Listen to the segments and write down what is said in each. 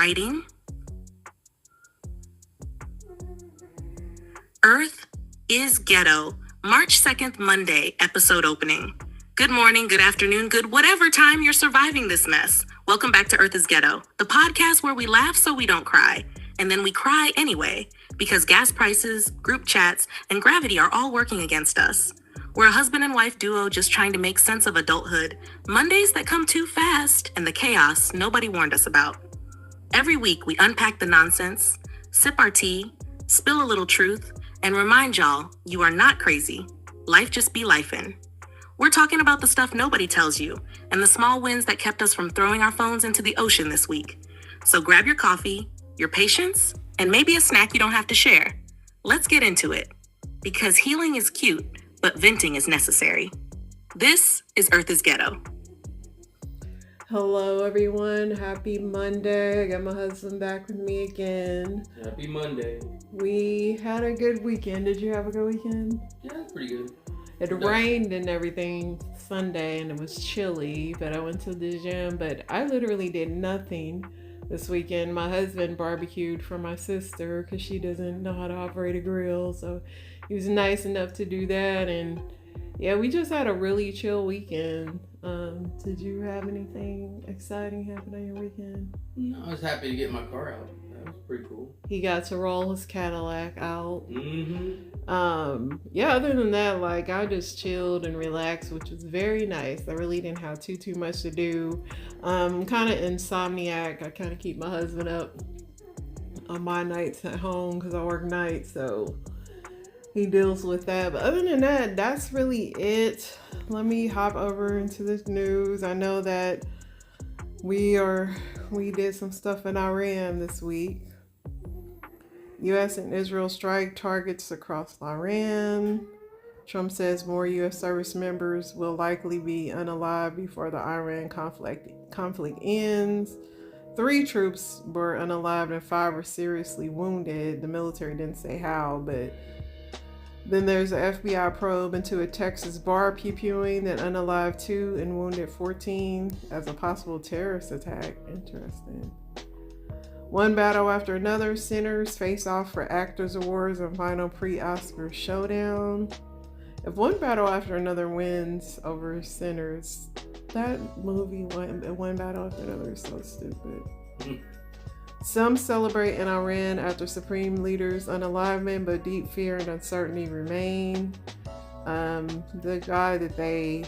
exciting. Earth is Ghetto, March 2nd, Monday, episode opening. Good morning, good afternoon, good whatever time you're surviving this mess. Welcome back to Earth is Ghetto, the podcast where we laugh so we don't cry, and then we cry anyway, because gas prices, group chats, and gravity are all working against us. We're a husband and wife duo just trying to make sense of adulthood, Mondays that come too fast, and the chaos nobody warned us about. Every week, we unpack the nonsense, sip our tea, spill a little truth, and remind y'all you are not crazy. Life just be lifin'. We're talking about the stuff nobody tells you and the small wins that kept us from throwing our phones into the ocean this week. So grab your coffee, your patience, and maybe a snack you don't have to share. Let's get into it. Because healing is cute, but venting is necessary. This is Earth is Ghetto. Hello everyone, happy Monday. I got my husband back with me again. Happy Monday. We had a good weekend. Did you have a good weekend? Yeah, pretty good. It rained and everything Sunday and it was chilly, but I went to the gym, but I literally did nothing this weekend. My husband barbecued for my sister because she doesn't know how to operate a grill, so he was nice enough to do that, and yeah, we just had a really chill weekend. Did you have anything exciting happen on your weekend? No, I was happy to get my car out. That was pretty cool. He got to roll his Cadillac out. Mm-hmm. Other than that, like, I just chilled and relaxed, which was very nice. I really didn't have too much to do. I'm kind of insomniac. I kind of keep my husband up on my nights at home because I work nights, so he deals with that. But other than that, that's really it. Let me hop over into this news. I know that we did some stuff in Iran this week. U.S. and Israel strike targets across Iran. Trump says more U.S. service members will likely be unalive before the Iran conflict ends. 3 troops were unalive and 5 were seriously wounded. The military didn't say how, but then there's an FBI probe into a Texas bar pew-pewing that unalived 2 and wounded 14 as a possible terrorist attack. Interesting. One battle after another, sinners face off for Actors Awards and final pre-Oscar showdown. If one battle after another wins over sinners, that movie, one battle after another, is so stupid. Some celebrate in Iran after supreme leaders' unalivement, but deep fear and uncertainty remain. The guy that they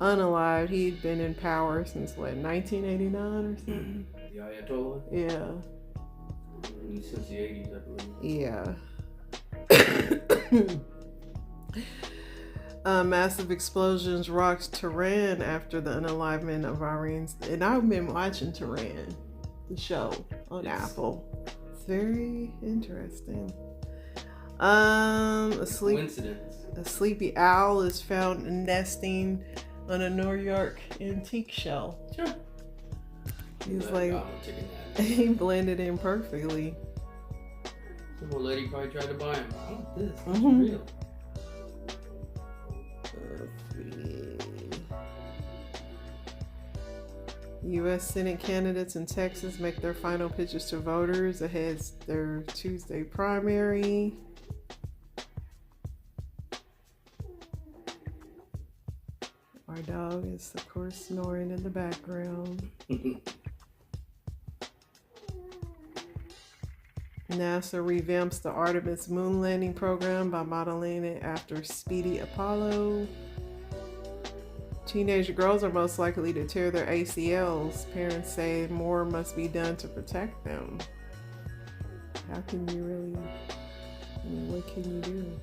unalived, he'd been in power since 1989 or something? The Ayatollah? Yeah. Since the 80s, I believe. Yeah. Massive explosions rocked Tehran after the unalivement of Iran's. And I've been watching Tehran, the show on Apple. It's very interesting. A sleepy owl is found nesting on a New York antique shell. Sure. He's he blended in perfectly. Some old lady probably tried to buy him. I want this. It's Mm-hmm. real. U.S. Senate candidates in Texas make their final pitches to voters ahead of their Tuesday primary. Our dog is, of course, snoring in the background. NASA revamps the Artemis moon landing program by modeling it after Speedy Apollo. Teenage girls are most likely to tear their ACLs. Parents say more must be done to protect them. How can you really, what can you do?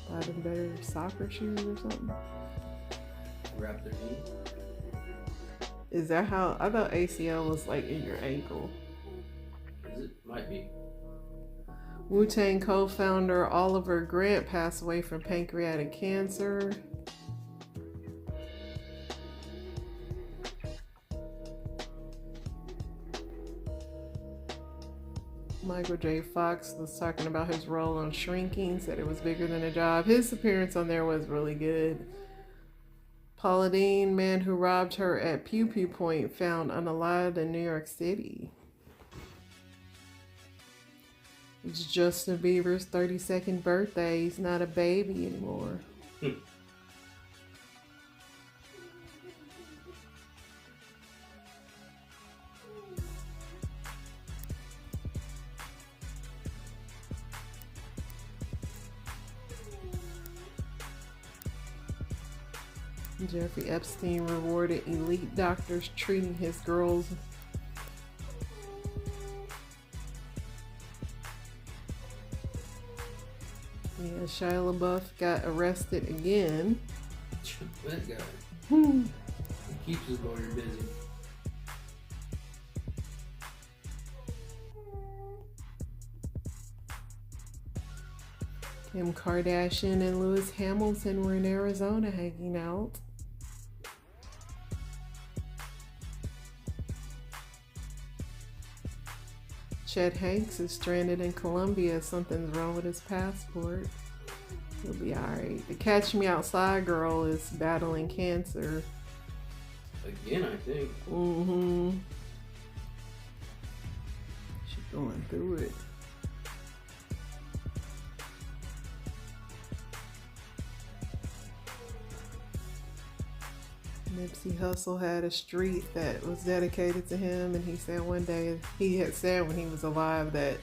Buy them better soccer shoes or something? Wrap their knee. Is that how, I thought ACL was like in your ankle. Is it? Might be. Wu-Tang co-founder Oliver Grant passed away from pancreatic cancer. Michael J. Fox was talking about his role on Shrinking, said it was bigger than a job. His appearance on there was really good. Paula Deen, man who robbed her at Pew Pew Point, found unalive in New York City. It's Justin Bieber's 32nd birthday. He's not a baby anymore. Jeffrey Epstein rewarded elite doctors treating his girls. Yeah, Shia LaBeouf got arrested again. That guy. He keeps his lawyer busy. Kim Kardashian and Lewis Hamilton were in Arizona hanging out. Chet Hanks is stranded in Colombia. Something's wrong with his passport. He'll be alright. The Catch Me Outside girl is battling cancer. Again, I think. She's going through it. Nipsey Hussle had a street that was dedicated to him, and he said one day, he had said when he was alive that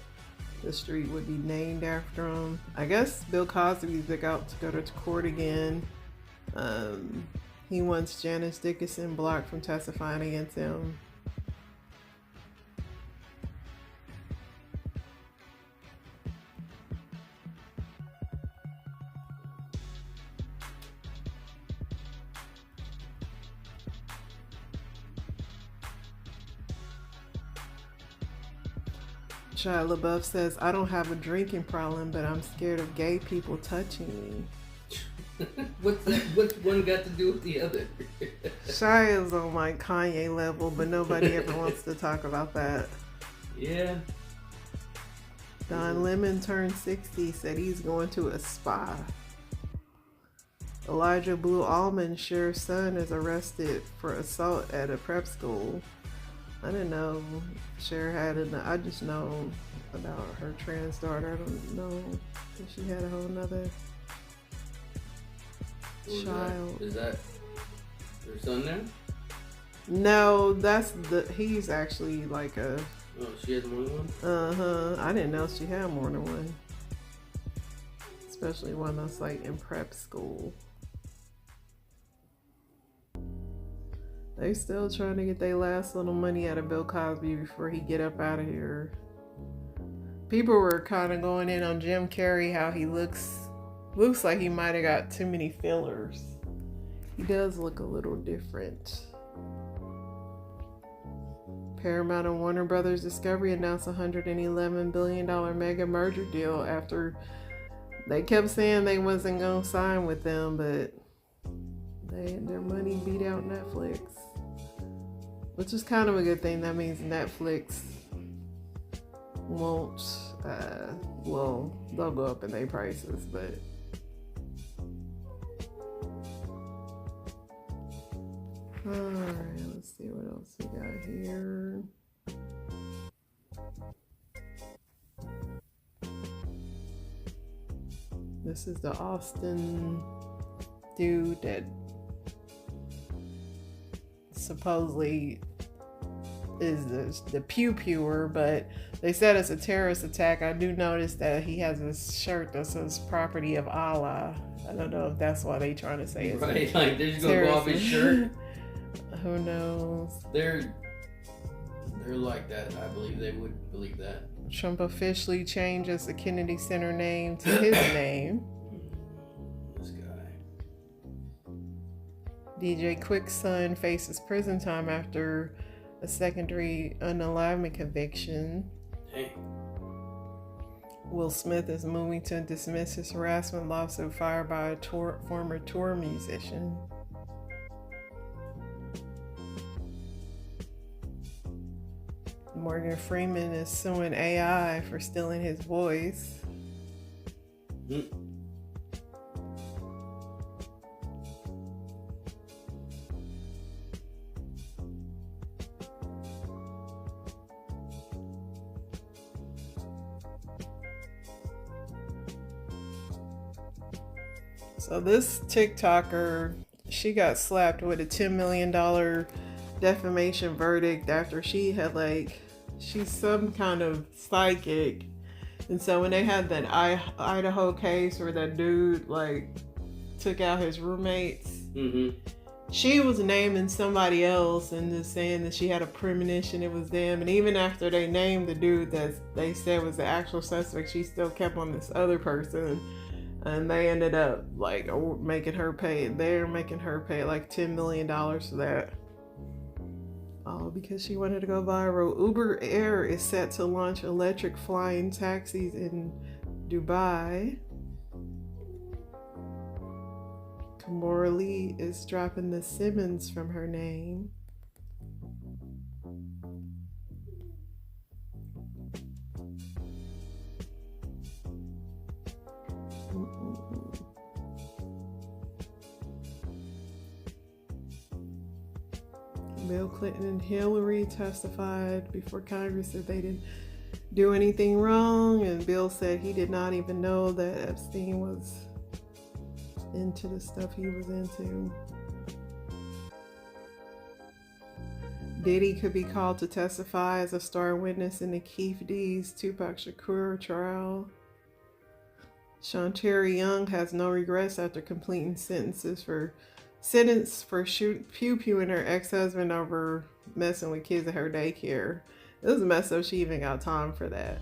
the street would be named after him. I guess Bill Cosby's about to go to court again. He wants Janice Dickinson blocked from testifying against him. Shia LaBeouf says, I don't have a drinking problem, but I'm scared of gay people touching me. What's one got to do with the other? Shia's on like Kanye level, but nobody ever wants to talk about that. Yeah. Don Lemon turned 60, said he's going to a spa. Elijah Blue Allman, Cher's son, is arrested for assault at a prep school. I didn't know Cher had I just know about her trans daughter. I don't know if she had a whole nother child. Is that her son now? No, he's actually like a... Oh, she has more than one? I didn't know she had more than one. Especially one that's like in prep school. They still trying to get their last little money out of Bill Cosby before he get up out of here. People were kind of going in on Jim Carrey, how he looks like he might have got too many fillers. He does look a little different. Paramount and Warner Brothers Discovery announced a $111 billion mega merger deal after they kept saying they wasn't going to sign with them, but their money beat out Netflix. Which is kind of a good thing. That means Netflix won't, they'll go up in their prices, but alright, let's see what else we got here. This is the Austin dude that supposedly is the pew-pewer, but they said it's a terrorist attack. I do notice that he has a shirt that says "Property of Allah." I don't know if that's why they trying to say it's right. Like they're just gonna go off his shirt. Who knows? They're like that. I believe they would believe that. Trump officially changes the Kennedy Center name to his name. This guy. DJ Quick's son faces prison time after a secondary unalignment conviction. Dang. Will Smith is moving to dismiss his harassment lawsuit filed by a former tour musician. Morgan Freeman is suing AI for stealing his voice. So this TikToker, she got slapped with a $10 million defamation verdict after she had she's some kind of psychic. And so when they had that Idaho case where that dude took out his roommates, she was naming somebody else and just saying that she had a premonition it was them. And even after they named the dude that they said was the actual suspect, she still kept on this other person. And they ended up making her pay. They're making her pay $10 million for that. All because she wanted to go viral. Uber Air is set to launch electric flying taxis in Dubai. Kimora Lee is dropping the Simmons from her name. Bill Clinton and Hillary testified before Congress that they didn't do anything wrong, and Bill said he did not even know that Epstein was into the stuff he was into. Diddy could be called to testify as a star witness in the Keith D's Tupac Shakur trial. Shantari Young has no regrets after completing sentence for pew-pewing her ex-husband over messing with kids at her daycare. It was messed up she even got time for that.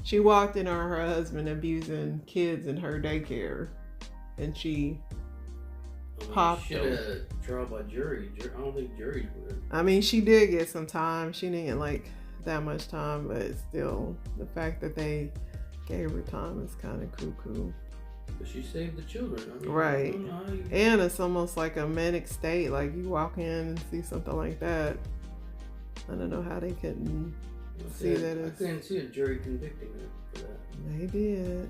She walked in on her husband abusing kids in her daycare, and she popped him. Should have trial by jury. I don't think juries would. I mean, she did get some time. She didn't get that much time, but still, the fact that they gave her time is kind of cuckoo. But she saved the children. I mean, right. And it's almost like a manic state. You walk in and see something like that. I don't know how they couldn't see that. I couldn't see a jury convicting her for that. They did.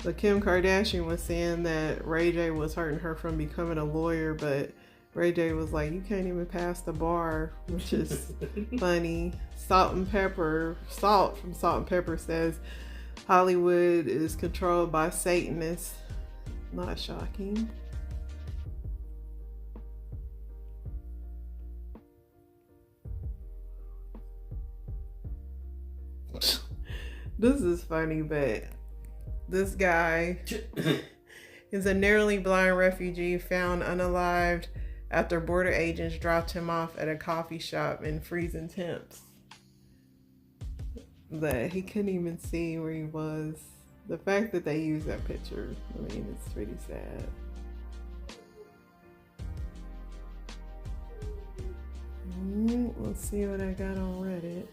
But Kim Kardashian was saying that Ray J was hurting her from becoming a lawyer, but Ray J was like, you can't even pass the bar, which is funny. Salt from Salt and Pepper says Hollywood is controlled by Satanists. Not shocking. This is funny, but this guy is a nearly blind refugee found unalived after border agents dropped him off at a coffee shop in freezing temps. That he couldn't even see where he was. The fact that they used that picture, I mean, it's pretty sad. Let's see what I got on Reddit.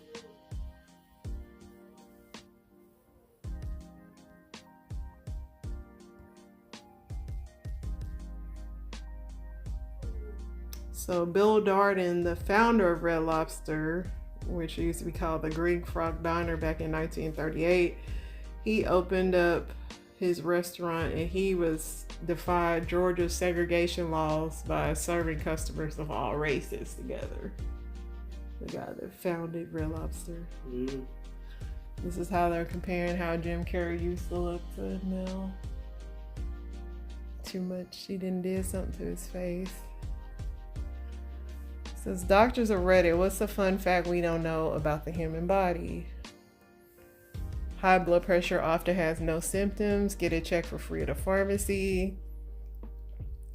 So Bill Darden, the founder of Red Lobster, which used to be called the Green Frog Diner back in 1938, he opened up his restaurant and he defied Georgia's segregation laws by serving customers of all races together. The guy that founded Red Lobster. Mm-hmm. This is how they're comparing how Jim Carrey used to look to now. Too much. He did something to his face. Says doctors of Reddit, what's the fun fact we don't know about the human body? High blood pressure often has no symptoms. Get it checked for free at a pharmacy.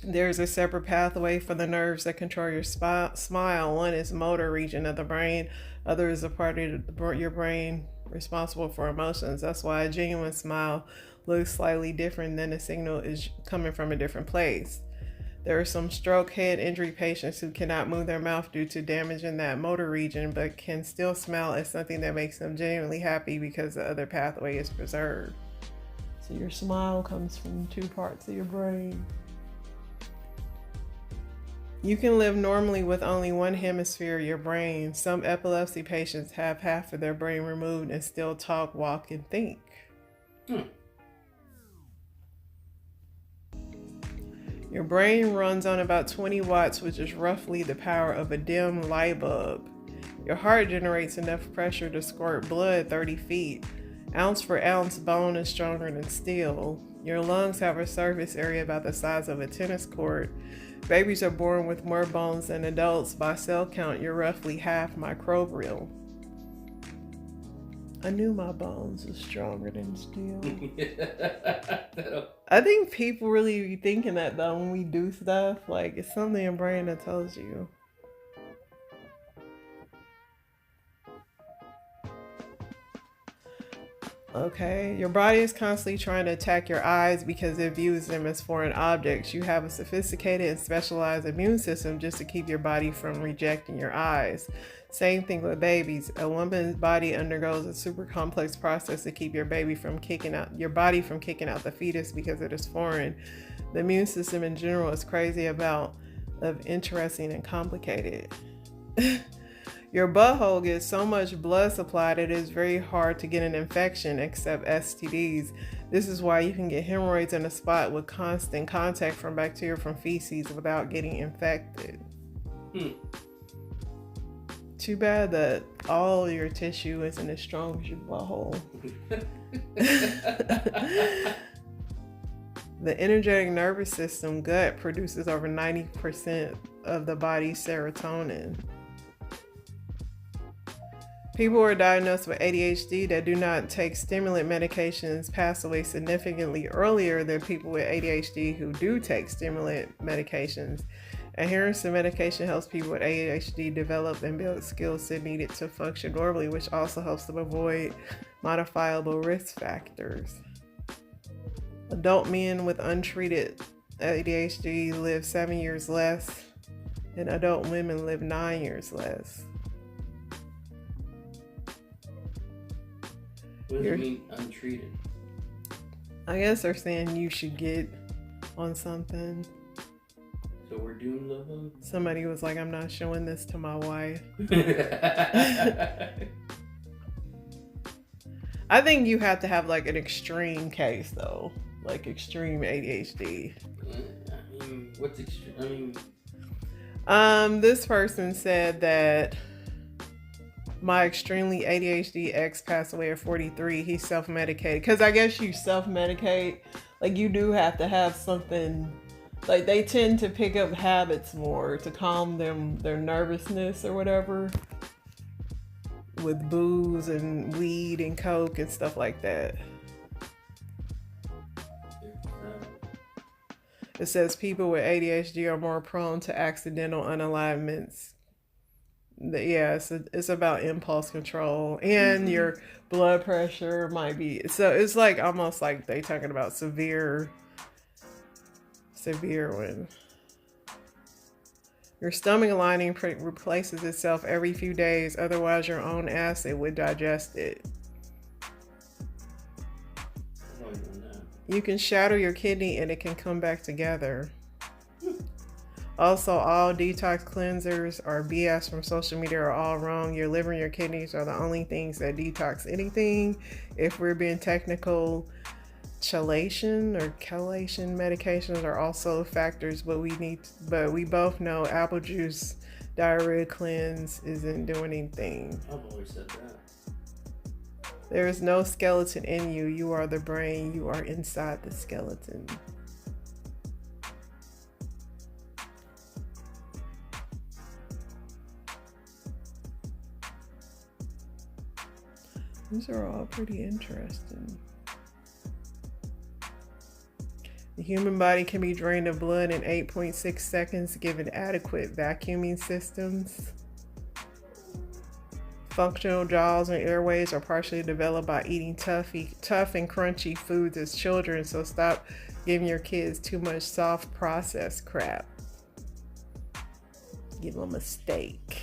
There's a separate pathway for the nerves that control your smile. One is motor region of the brain. Other is a part of your brain responsible for emotions. That's why a genuine smile looks slightly different than a signal is coming from a different place. There are some stroke head injury patients who cannot move their mouth due to damage in that motor region, but can still smile at something that makes them genuinely happy because the other pathway is preserved. So your smile comes from two parts of your brain. You can live normally with only one hemisphere of your brain. Some epilepsy patients have half of their brain removed and still talk, walk, and think. Your brain runs on about 20 watts, which is roughly the power of a dim light bulb. Your heart generates enough pressure to squirt blood 30 feet. Ounce for ounce, bone is stronger than steel. Your lungs have a surface area about the size of a tennis court. Babies are born with more bones than adults. By cell count, you're roughly half microbial. I knew my bones were stronger than steel. I think people really be thinking that though when we do stuff. Like, it's something in your brain that tells you. Okay, your body is constantly trying to attack your eyes because it views them as foreign objects. You have a sophisticated and specialized immune system just to keep your body from rejecting your eyes. Same thing with babies. A woman's body undergoes a super complex process to keep your body from kicking out the fetus because it is foreign. The immune system in general is crazy of interesting and complicated. Your butthole gets so much blood supply that it is very hard to get an infection except STDs. This is why you can get hemorrhoids in a spot with constant contact from bacteria from feces without getting infected. Too bad that all your tissue isn't as strong as your butthole. The energetic nervous system gut produces over 90% of the body's serotonin. People who are diagnosed with ADHD that do not take stimulant medications pass away significantly earlier than people with ADHD who do take stimulant medications. Adherence to medication helps people with ADHD develop and build skills needed to function normally, which also helps them avoid modifiable risk factors. Adult men with untreated ADHD live 7 years less, and adult women live 9 years less. What does it mean, untreated? I guess they're saying you should get on something. So we're doomed of them? Somebody was like, I'm not showing this to my wife. I think you have to have like an extreme case though. Like extreme ADHD. I mean, what's extreme? This person said that my extremely ADHD ex passed away at 43. He self-medicated. Because I guess you self-medicate. Like, you do have to have something. Like, they tend to pick up habits more to calm their nervousness or whatever. With booze and weed and coke and stuff like that. It says people with ADHD are more prone to accidental unalignments. Yeah, it's about impulse control and your blood pressure might be. So it's like almost like they talking about severe one. Your stomach lining replaces itself every few days, otherwise your own acid would digest it. You can shatter your kidney and it can come back together. Also, all detox cleansers or BS from social media are all wrong. Your liver and your kidneys are the only things that detox anything. If we're being technical, chelation medications are also factors, but we both know apple juice diarrhea cleanse isn't doing anything. I've always said that. There is no skeleton in you. You are the brain. You are inside the skeleton. These are all pretty interesting. The human body can be drained of blood in 8.6 seconds given adequate vacuuming systems. Functional jaws and airways are partially developed by eating tough and crunchy foods as children, so stop giving your kids too much soft processed crap. Give them a steak.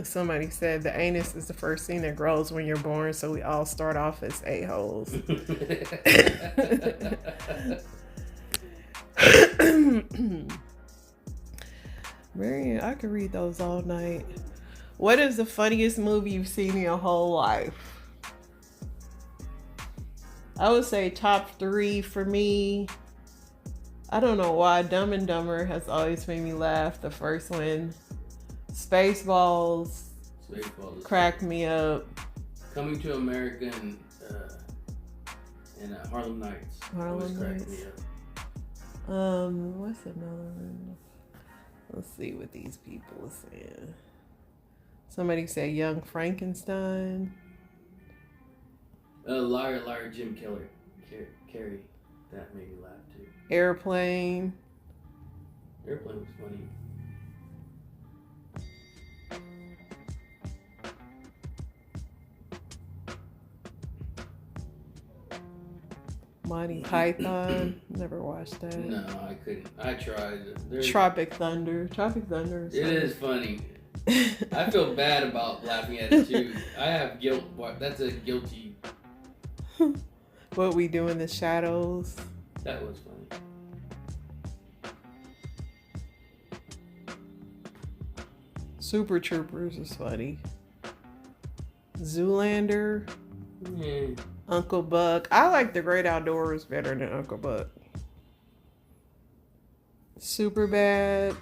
Somebody said the anus is the first thing that grows when you're born, so we all start off as a-holes. Marion, I could read those all night. What is the funniest movie you've seen in your whole life? I would say top 3 for me. I don't know why Dumb and Dumber has always made me laugh. The first one, Spaceballs, cracked me up. Coming to America and Harlem Nights. Harlem Nights. Me up. What's another one? Let's see what these people are saying. Somebody said Young Frankenstein. Liar, Liar, Jim Carrey. That made me laugh too. Airplane. Airplane was funny. Monty Python. Never watched that. No, I couldn't. I tried. Tropic Thunder. Tropic Thunder. It is funny. I feel bad about laughing at it too. I have guilt. That's a guilty. What We Do in the Shadows. That was funny. Super Troopers is funny. Zoolander. Mm. Uncle Buck. I like The Great Outdoors better than Uncle Buck. Super Bad.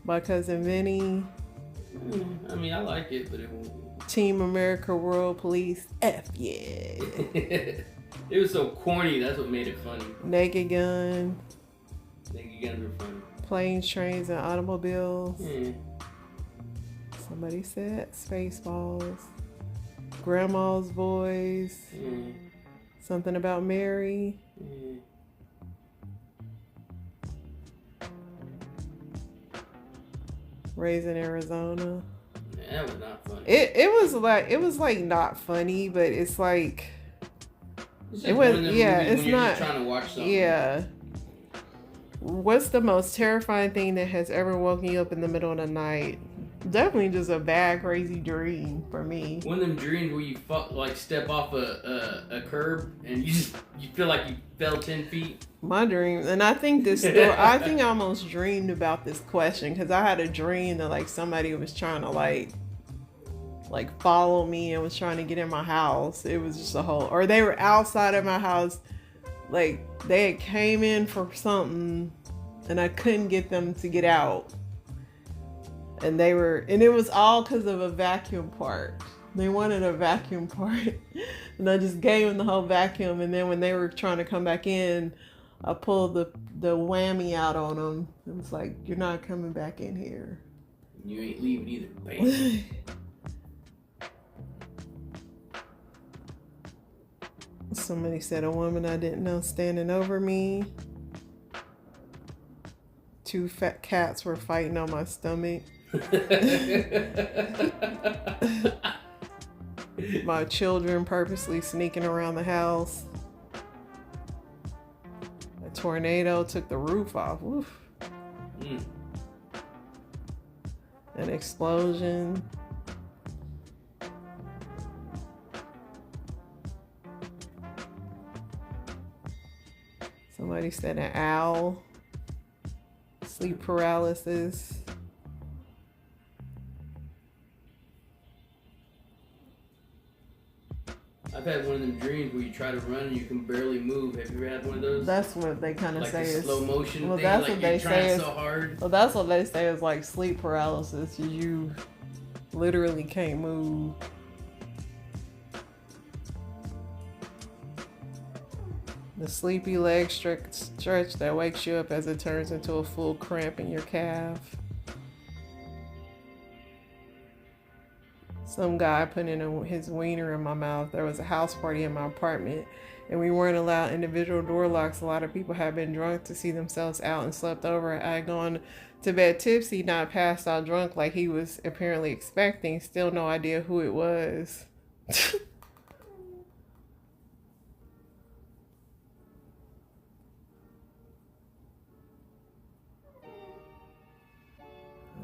My Cousin Vinny. I mean, I like it, but it won't. Team America World Police. F yeah. It was so corny. That's what made it funny. Naked Gun. Naked Guns are funny. Planes, Trains, and Automobiles. Mm. Somebody said Spaceballs. Grandma's Boys. Mm. Something About Mary. Mm. Raised in Arizona. That was not funny. It was like not funny, but it's like It's it was it's when you're not just trying to watch something. yeah. What's the most terrifying thing that has ever woken you up in the middle of the night? Definitely just a bad, crazy dream for me. One of them dreams where you step off a curb and you feel like you fell 10 feet. My dream, and I think this story, I think I almost dreamed about this question because I had a dream that like somebody was trying to like follow me and was trying to get in my house. It was just or they were outside of my house, like they had came in for something and I couldn't get them to get out. And it was all because of a vacuum part. They wanted a vacuum part. And I just gave them the whole vacuum. And then when they were trying to come back in, I pulled the whammy out on them. It was like, you're not coming back in here. You ain't leaving either, baby. Somebody said a woman I didn't know standing over me. 2 fat cats were fighting on my stomach. My children purposely sneaking around the house. A tornado took the roof off. Oof. Mm. An explosion. Somebody said an owl. Sleep paralysis. I've had one of them dreams where you try to run and you can barely move. Have you ever had one of those? That's what they kind of like say the is slow motion well, thing. that's Like what you're they trying say is so hard. well, that's what they say is like sleep paralysis. You literally can't move. The sleepy leg stretch that wakes you up as it turns into a full cramp in your calf. Some guy put in his wiener in my mouth. There was a house party in my apartment and we weren't allowed individual door locks. A lot of people had been drunk to see themselves out and slept over. I had gone to bed tipsy, not passed out drunk like he was apparently expecting. Still no idea who it was.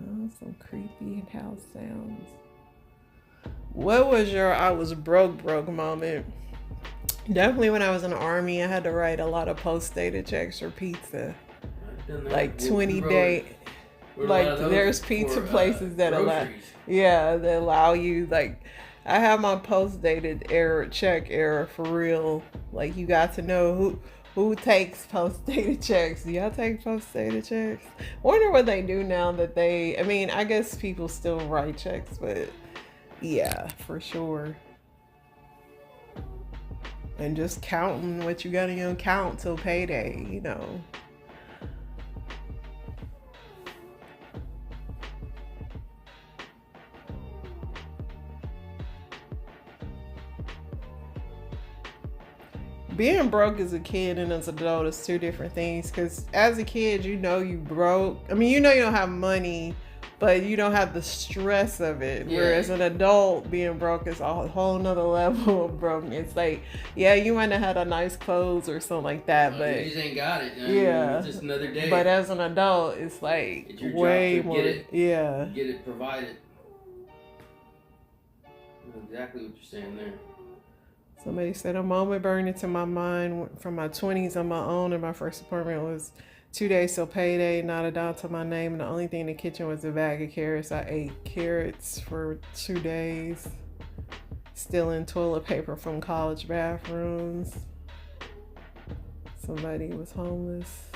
Oh, some creepy house sounds. What was your I was broke moment? Definitely when I was in the army, I had to write a lot of post-dated checks for pizza. Like 20-day. Like there's pizza places that allow you like I have my post-dated check error for real. Like you got to know Who takes post-dated checks? Do y'all take post-dated checks? Wonder what they do now that I mean, I guess people still write checks, but yeah, for sure. And just counting what you got in your account till payday, you know. Being broke as a kid and as an adult is two different things. Because as a kid, you know you broke. I mean, you know you don't have money, but you don't have the stress of it. Yeah. Whereas an adult, being broke is a whole nother level of broken. It's like, yeah, you might have had a nice clothes or something like that, but you just ain't got it. Yeah, it's just another day. But as an adult, it's like it's your way job to more. Get it, yeah, get it provided. Exactly what you're saying there. Somebody said a moment burned into my mind from my 20s on my own, and my first apartment was 2 days till payday, not a dime to my name, and the only thing in the kitchen was a bag of carrots. I ate carrots for 2 days, stealing toilet paper from college bathrooms. Somebody was homeless.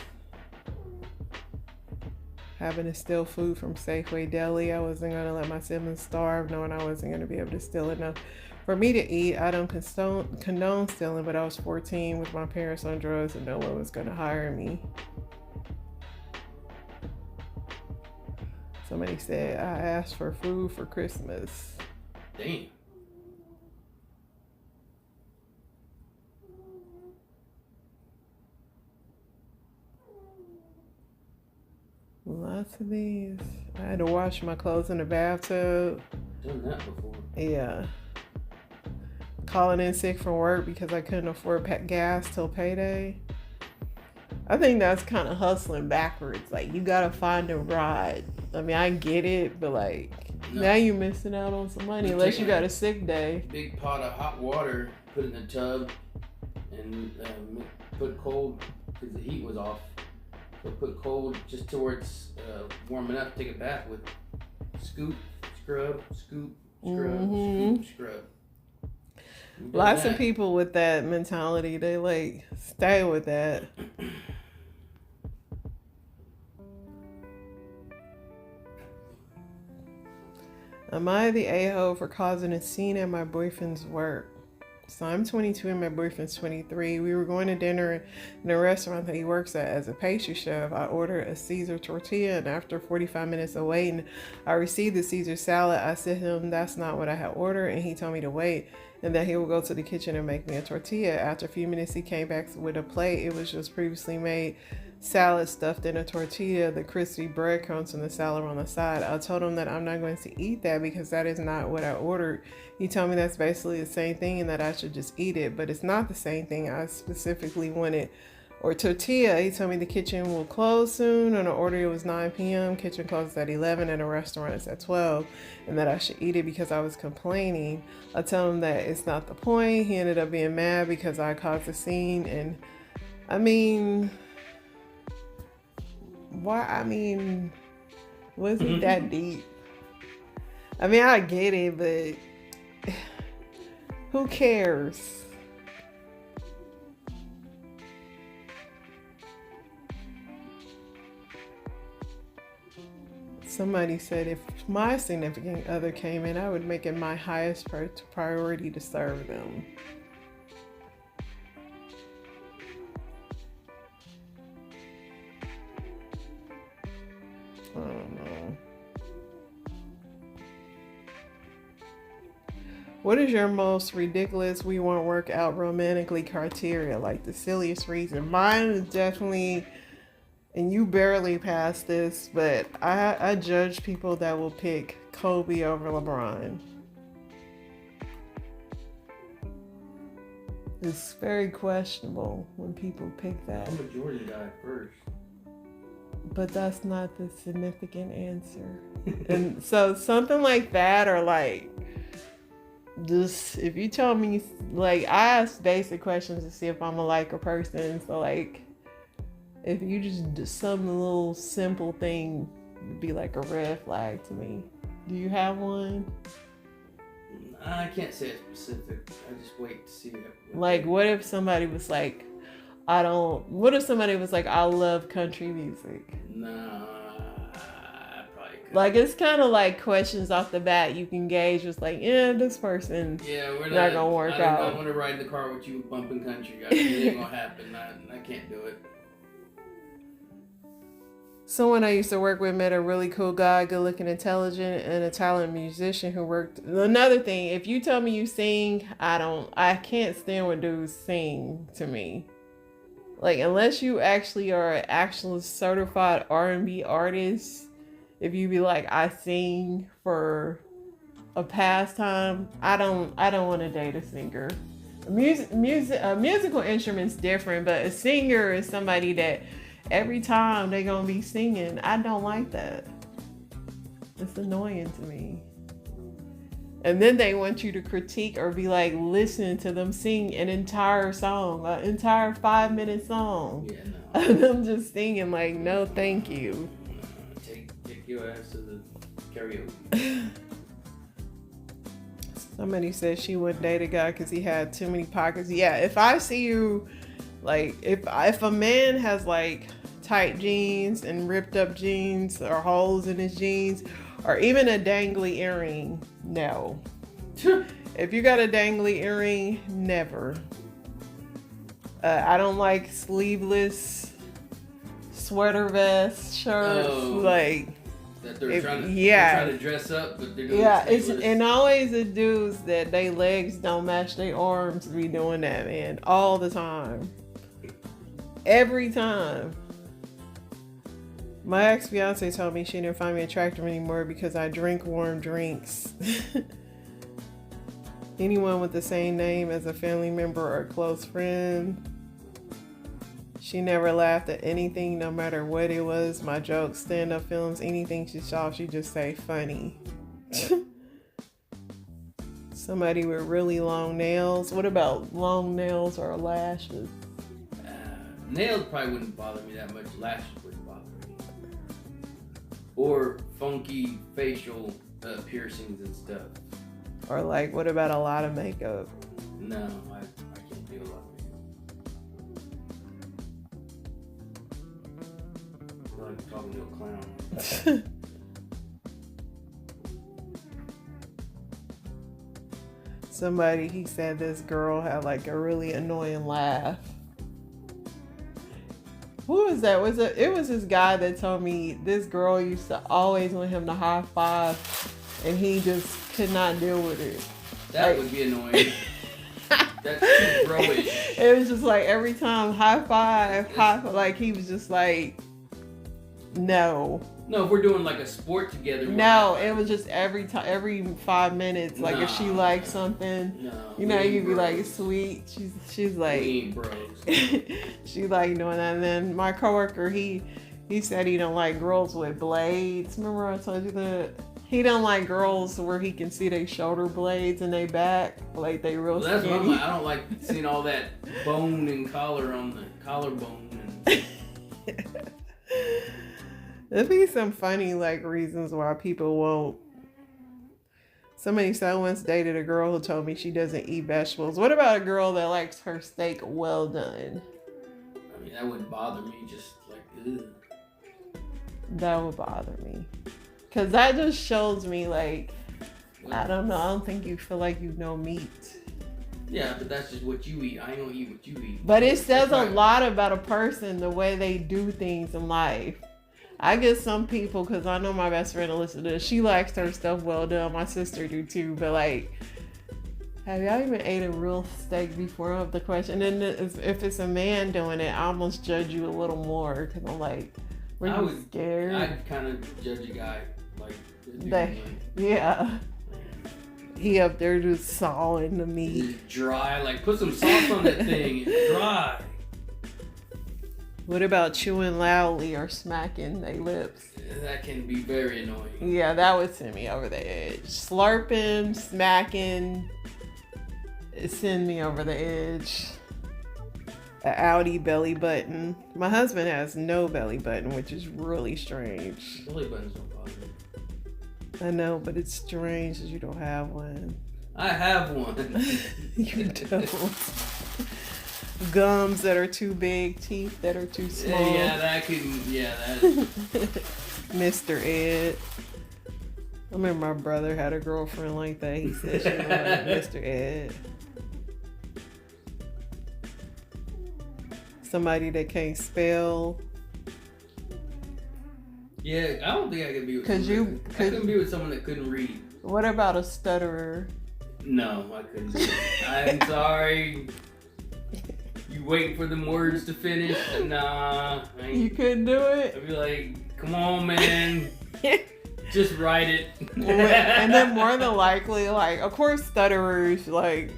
Having to steal food from Safeway Deli. I wasn't going to let my siblings starve, knowing I wasn't going to be able to steal enough for me to eat. I don't condone stealing, but I was 14 with my parents on drugs and no one was going to hire me. Somebody said I asked for food for Christmas. Damn. Lots of these. I had to wash my clothes in the bathtub. Done that before. Yeah. Calling in sick from work because I couldn't afford gas till payday. I think that's kind of hustling backwards. Like, you gotta find a ride. I mean, I get it, but like, now you're missing out on some money unless you got a sick day. Big pot of hot water, put it in the tub, and put cold because the heat was off. So put cold just towards warm enough to take a bath with. Scoop, scrub, scoop, scrub, scoop, scrub. Lots of people with that mentality, they like stay with that. Am I the a-hole for causing a scene at my boyfriend's work? So I'm 22 and my boyfriend's 23. We were going to dinner in a restaurant that he works at as a pastry chef. I ordered a Caesar tortilla, and after 45 minutes of waiting, I received the Caesar salad. I said to him that's not what I had ordered, and he told me to wait and that he would go to the kitchen and make me a tortilla. After a few minutes, he came back with a plate. It was just previously made salad stuffed in a tortilla, the crispy breadcrumbs and the salad on the side. I told him that I'm not going to eat that because that is not what I ordered. He told me that's basically the same thing and that I should just eat it, but it's not the same thing. I specifically wanted or tortilla. He told me the kitchen will close soon. On the order it was 9 p.m. Kitchen closes at 11 and the restaurant is at 12, and that I should eat it because I was complaining. I told him that it's not the point. He ended up being mad because I caused a scene, and I mean, why? I mean, was it that deep? I mean, I get it, but who cares? Somebody said if my significant other came in, I would make it my highest priority to serve them. I don't know. What is your most ridiculous we won't work out romantically criteria? Like the silliest reason. Mine is definitely, and you barely passed this, but I judge people that will pick Kobe over LeBron. It's very questionable when people pick that. I'm a Jordan guy first. But that's not the significant answer. And so something like that, or like, just if you tell me, like, I ask basic questions to see if I'm a like a person. So like, if you just do some little simple thing, would be like a red flag to me. Do you have one? I can't say it's specific. I just wait to see it. Like, what if somebody was like, I don't. What if somebody was like, I love country music? Nah, I probably could. Like, it's kind of like questions off the bat you can gauge. It's like, yeah, this person we're not gonna work out. I want to ride in the car with you bumping country. It ain't gonna happen. I can't do it. Someone I used to work with met a really cool guy, good looking, intelligent, and a talented musician who worked. Another thing, if you tell me you sing, I can't stand when dudes sing to me. Like, unless you actually are an actual certified R&B artist, if you be like, I sing for a pastime, I don't want to date a singer. Musical instrument's different, but a singer is somebody that every time they gonna be singing. I don't like that. It's annoying to me. And then they want you to critique or be like, listen to them sing an entire song, an entire 5-minute song. Yeah, no. And them just singing like, no, thank you. Take your ass to the karaoke. Somebody said she wouldn't date a guy because he had too many pockets. Yeah, if I see you, like, if a man has like tight jeans and ripped up jeans or holes in his jeans or even a dangly earring, no. If you got a dangly earring, never. I don't like sleeveless sweater vests, shirts, like. That they're trying to dress up, but they're doing sleeveless. And always the dudes that they legs don't match their arms be doing that, man, all the time. Every time. My ex-fiance told me she didn't find me attractive anymore because I drink warm drinks. Anyone with the same name as a family member or a close friend. She never laughed at anything, no matter what it was. My jokes, stand-up films, anything she saw, she just say funny. Somebody with really long nails. What about long nails or lashes? Nails probably wouldn't bother me that much. Lashes wouldn't bother me. Or funky facial piercings and stuff. Or like, what about a lot of makeup? No, I can't do a lot of makeup. I like talking to a clown. Somebody, he said this girl had like a really annoying laugh. Who was that? It was this guy that told me this girl used to always want him to high five and he just could not deal with it. That would be annoying. That's too bro-ish. It was just like every time high five, like he was just like, no. No, if we're doing like a sport together. No, it was just every 5 minutes. Like if she liked something, you know, you'd be like, sweet. She's like, we ain't bros. She like doing that. And then my coworker, he said he don't like girls with blades. Remember I told you that? He don't like girls where he can see their shoulder blades and they back, like they real that's skinny. what I'm like. I don't like seeing all that bone and collar on the collarbone. There'd be some funny like reasons why people won't. Somebody said I once dated a girl who told me she doesn't eat vegetables. What about a girl that likes her steak well done? I mean, that wouldn't bother me. Just like, ugh. That would bother me. Because that just shows me, like, I don't know. I don't think you feel like you know meat. Yeah, but that's just what you eat. I ain't gonna eat what you eat. But it says a lot about a person, the way they do things in life. I guess some people, because I know my best friend Alyssa to this, she likes her stuff well done. My sister do too. But, like, have y'all even ate a real steak before? Of the question. And then if it's a man doing it, I almost judge you a little more. Because I'm like, were you scared? I'd kind of judge a guy. Yeah. He up there just sawing the meat. It's dry. Like, put some sauce on that thing. It's dry. What about chewing loudly or smacking their lips? That can be very annoying. Yeah, that would send me over the edge. Slurping, smacking, it send me over the edge. An Audi belly button. My husband has no belly button, which is really strange. Belly buttons don't bother me. I know, but it's strange that you don't have one. I have one. You don't. Gums that are too big, teeth that are too small. Yeah, that could. Yeah, that. Mr. Ed. I remember my brother had a girlfriend like that. He said she looked like Mr. Ed. Somebody that can't spell. Yeah, I don't think I could be with. I couldn't be with someone that couldn't read. What about a stutterer? No, I couldn't do it. I'm sorry. You waiting for them words to finish? Nah. You couldn't do it? I'd be like, come on, man. Just write it. And then more than likely, like, of course, stutterers, like,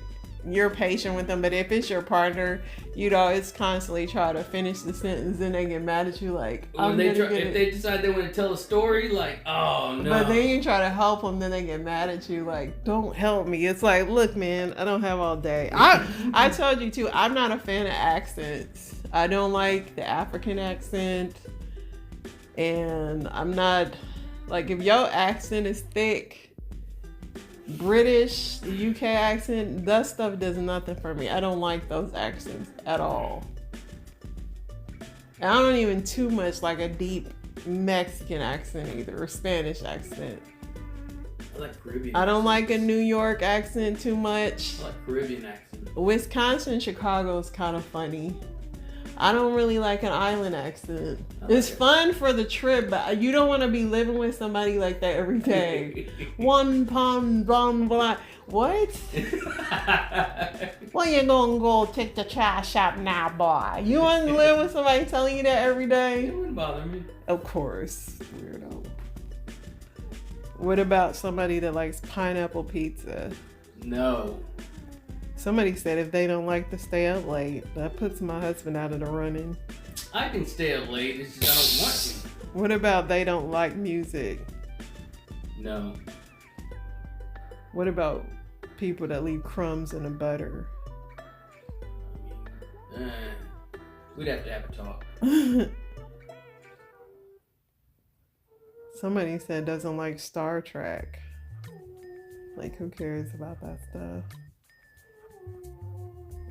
you're patient with them, but if it's your partner, you'd always constantly try to finish the sentence, then they get mad at you, like, if they decide they want to tell a story, like, oh no. But then you try to help them, then they get mad at you, like, don't help me. It's like, look, man, I don't have all day. I told you too, I'm not a fan of accents. I don't like the African accent, and I'm not, like, if your accent is thick, British, the UK accent, that stuff does nothing for me. I don't like those accents at all. And I don't even too much like a deep Mexican accent either, or Spanish accent. I like Caribbean. I don't like a New York accent too much. I like Caribbean accent. Wisconsin, Chicago is kind of funny. I don't really like an island accent. It's fun for the trip, but you don't want to be living with somebody like that every day. One pound, blah, blah. What? Well, you gonna go take the trash out now, boy. You want to live with somebody telling you that every day? It wouldn't bother me. Of course. Weirdo. What about somebody that likes pineapple pizza? No. Somebody said if they don't like to stay up late, that puts my husband out of the running. I can stay up late, it's just I don't want to. What about they don't like music? No. What about people that leave crumbs in the butter? We'd have to have a talk. Somebody said doesn't like Star Trek. Like, who cares about that stuff?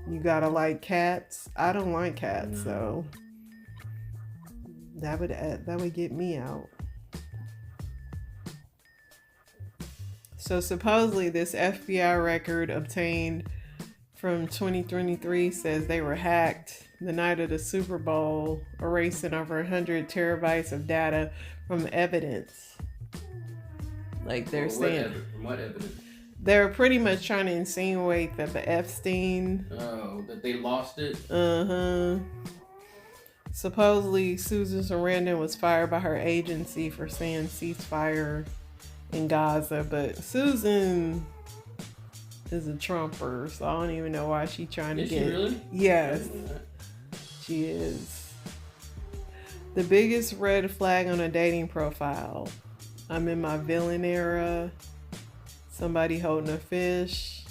You gotta like cats. I don't like cats, so that would get me out. So supposedly this FBI record obtained from 2023 says they were hacked the night of the Super Bowl, erasing over 100 terabytes of data from evidence. Like they're saying. From what evidence? They're pretty much trying to insinuate that the Epstein. Oh, that they lost it? Supposedly, Susan Sarandon was fired by her agency for saying ceasefire in Gaza, but Susan is a Trumper, so I don't even know why she's trying to get. Is she really? Yes, she is. The biggest red flag on a dating profile. I'm in my villain era. Somebody holding a fish.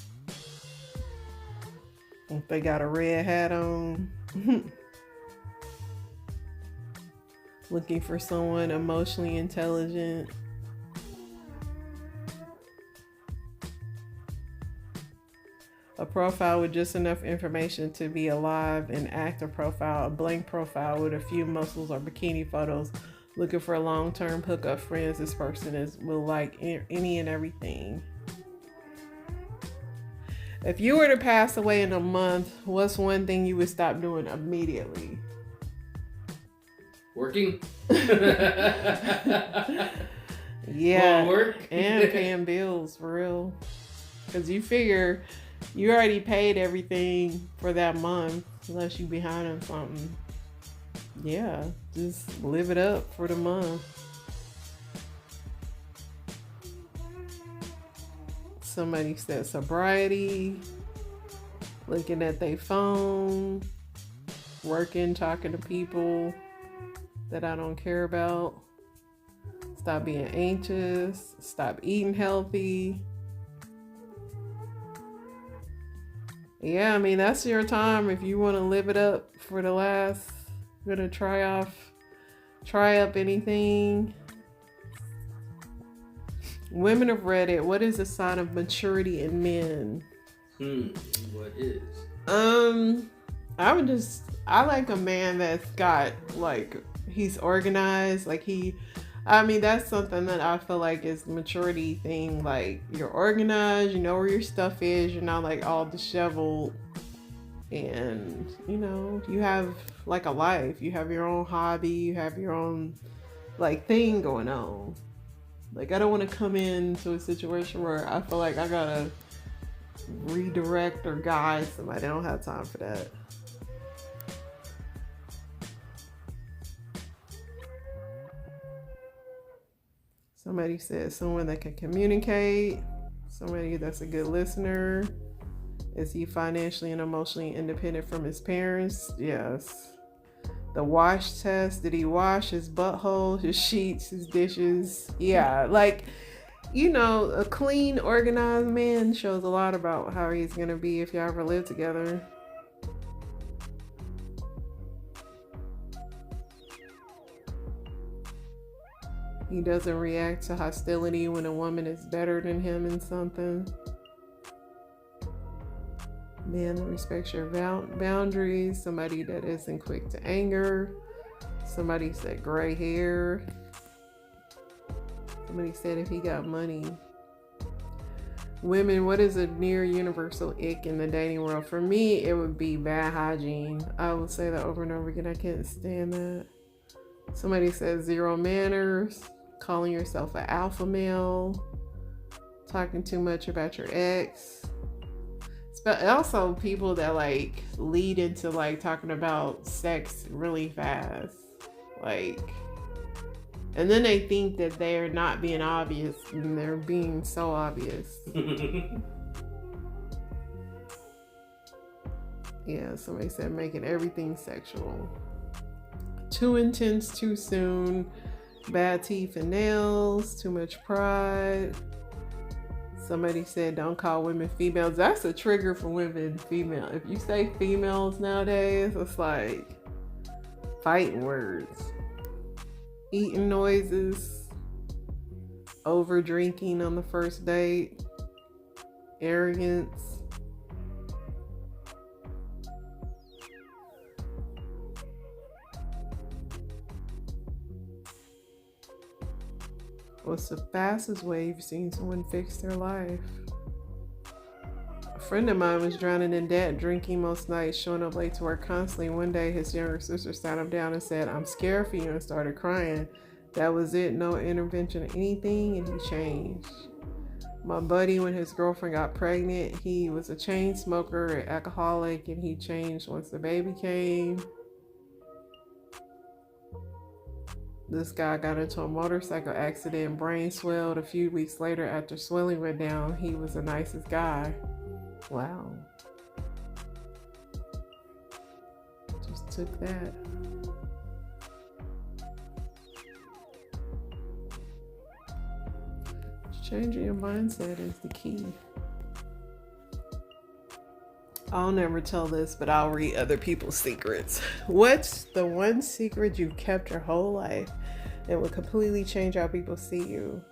If they got a red hat on. Looking for someone emotionally intelligent. A profile with just enough information to be alive, an active profile, a blank profile with a few muscles or bikini photos. Looking for long-term hookup friends. This person will like any and everything. If you were to pass away in a month, what's one thing you would stop doing immediately? Working? Yeah. Work? And paying bills, for real. Because you figure you already paid everything for that month, unless you behind on something. Yeah, just live it up for the month. Somebody said sobriety, looking at their phone, working, talking to people that I don't care about. Stop being anxious. Stop eating healthy. Yeah, I mean, that's your time if you want to live it up for the last. I'm going to try up anything. Women of Reddit, what is a sign of maturity in men? What is? I like a man that's got, like, he's organized. Like, I mean, that's something that I feel like is the maturity thing. Like, you're organized, you know where your stuff is, you're not like all disheveled. And, you have like a life, you have your own hobby, you have your own like thing going on. Like, I don't want to come into a situation where I feel like I gotta redirect or guide somebody. I don't have time for that. Somebody said someone that can communicate, somebody that's a good listener. Is he financially and emotionally independent from his parents? Yes. The wash test. Did he wash his butthole, his sheets, his dishes? Yeah. Like, a clean, organized man shows a lot about how he's going to be if y'all ever live together. He doesn't react to hostility when a woman is better than him in something. Man that respects your boundaries. Somebody that isn't quick to anger. Somebody said gray hair. Somebody said if he got money. Women, what is a near universal ick in the dating world? For me, it would be bad hygiene. I will say that over and over again. I can't stand that. Somebody said zero manners. Calling yourself an alpha male. Talking too much about your ex. But also people that like lead into like talking about sex really fast. Like, and then they think that they're not being obvious and they're being so obvious. Yeah, somebody said making everything sexual. Too intense, too soon. Bad teeth and nails. Too much pride. Somebody said don't call women females. That's a trigger for women, female. If you say females nowadays, it's like fighting words. Eating noises. Over drinking on the first date. Arrogance. What's the fastest way you've seen someone fix their life? A friend of mine was drowning in debt, drinking most nights, showing up late to work constantly. One day, his younger sister sat him down and said, "I'm scared for you," and started crying. That was it. No intervention or anything, and he changed. My buddy, when his girlfriend got pregnant, he was a chain smoker, an alcoholic, and he changed once the baby came. This guy got into a motorcycle accident, brain swelled. A few weeks later, after swelling went down, he was the nicest guy. Wow. Just took that. Changing your mindset is the key. I'll never tell this, but I'll read other people's secrets. What's the one secret you've kept your whole life and would completely change how people see you?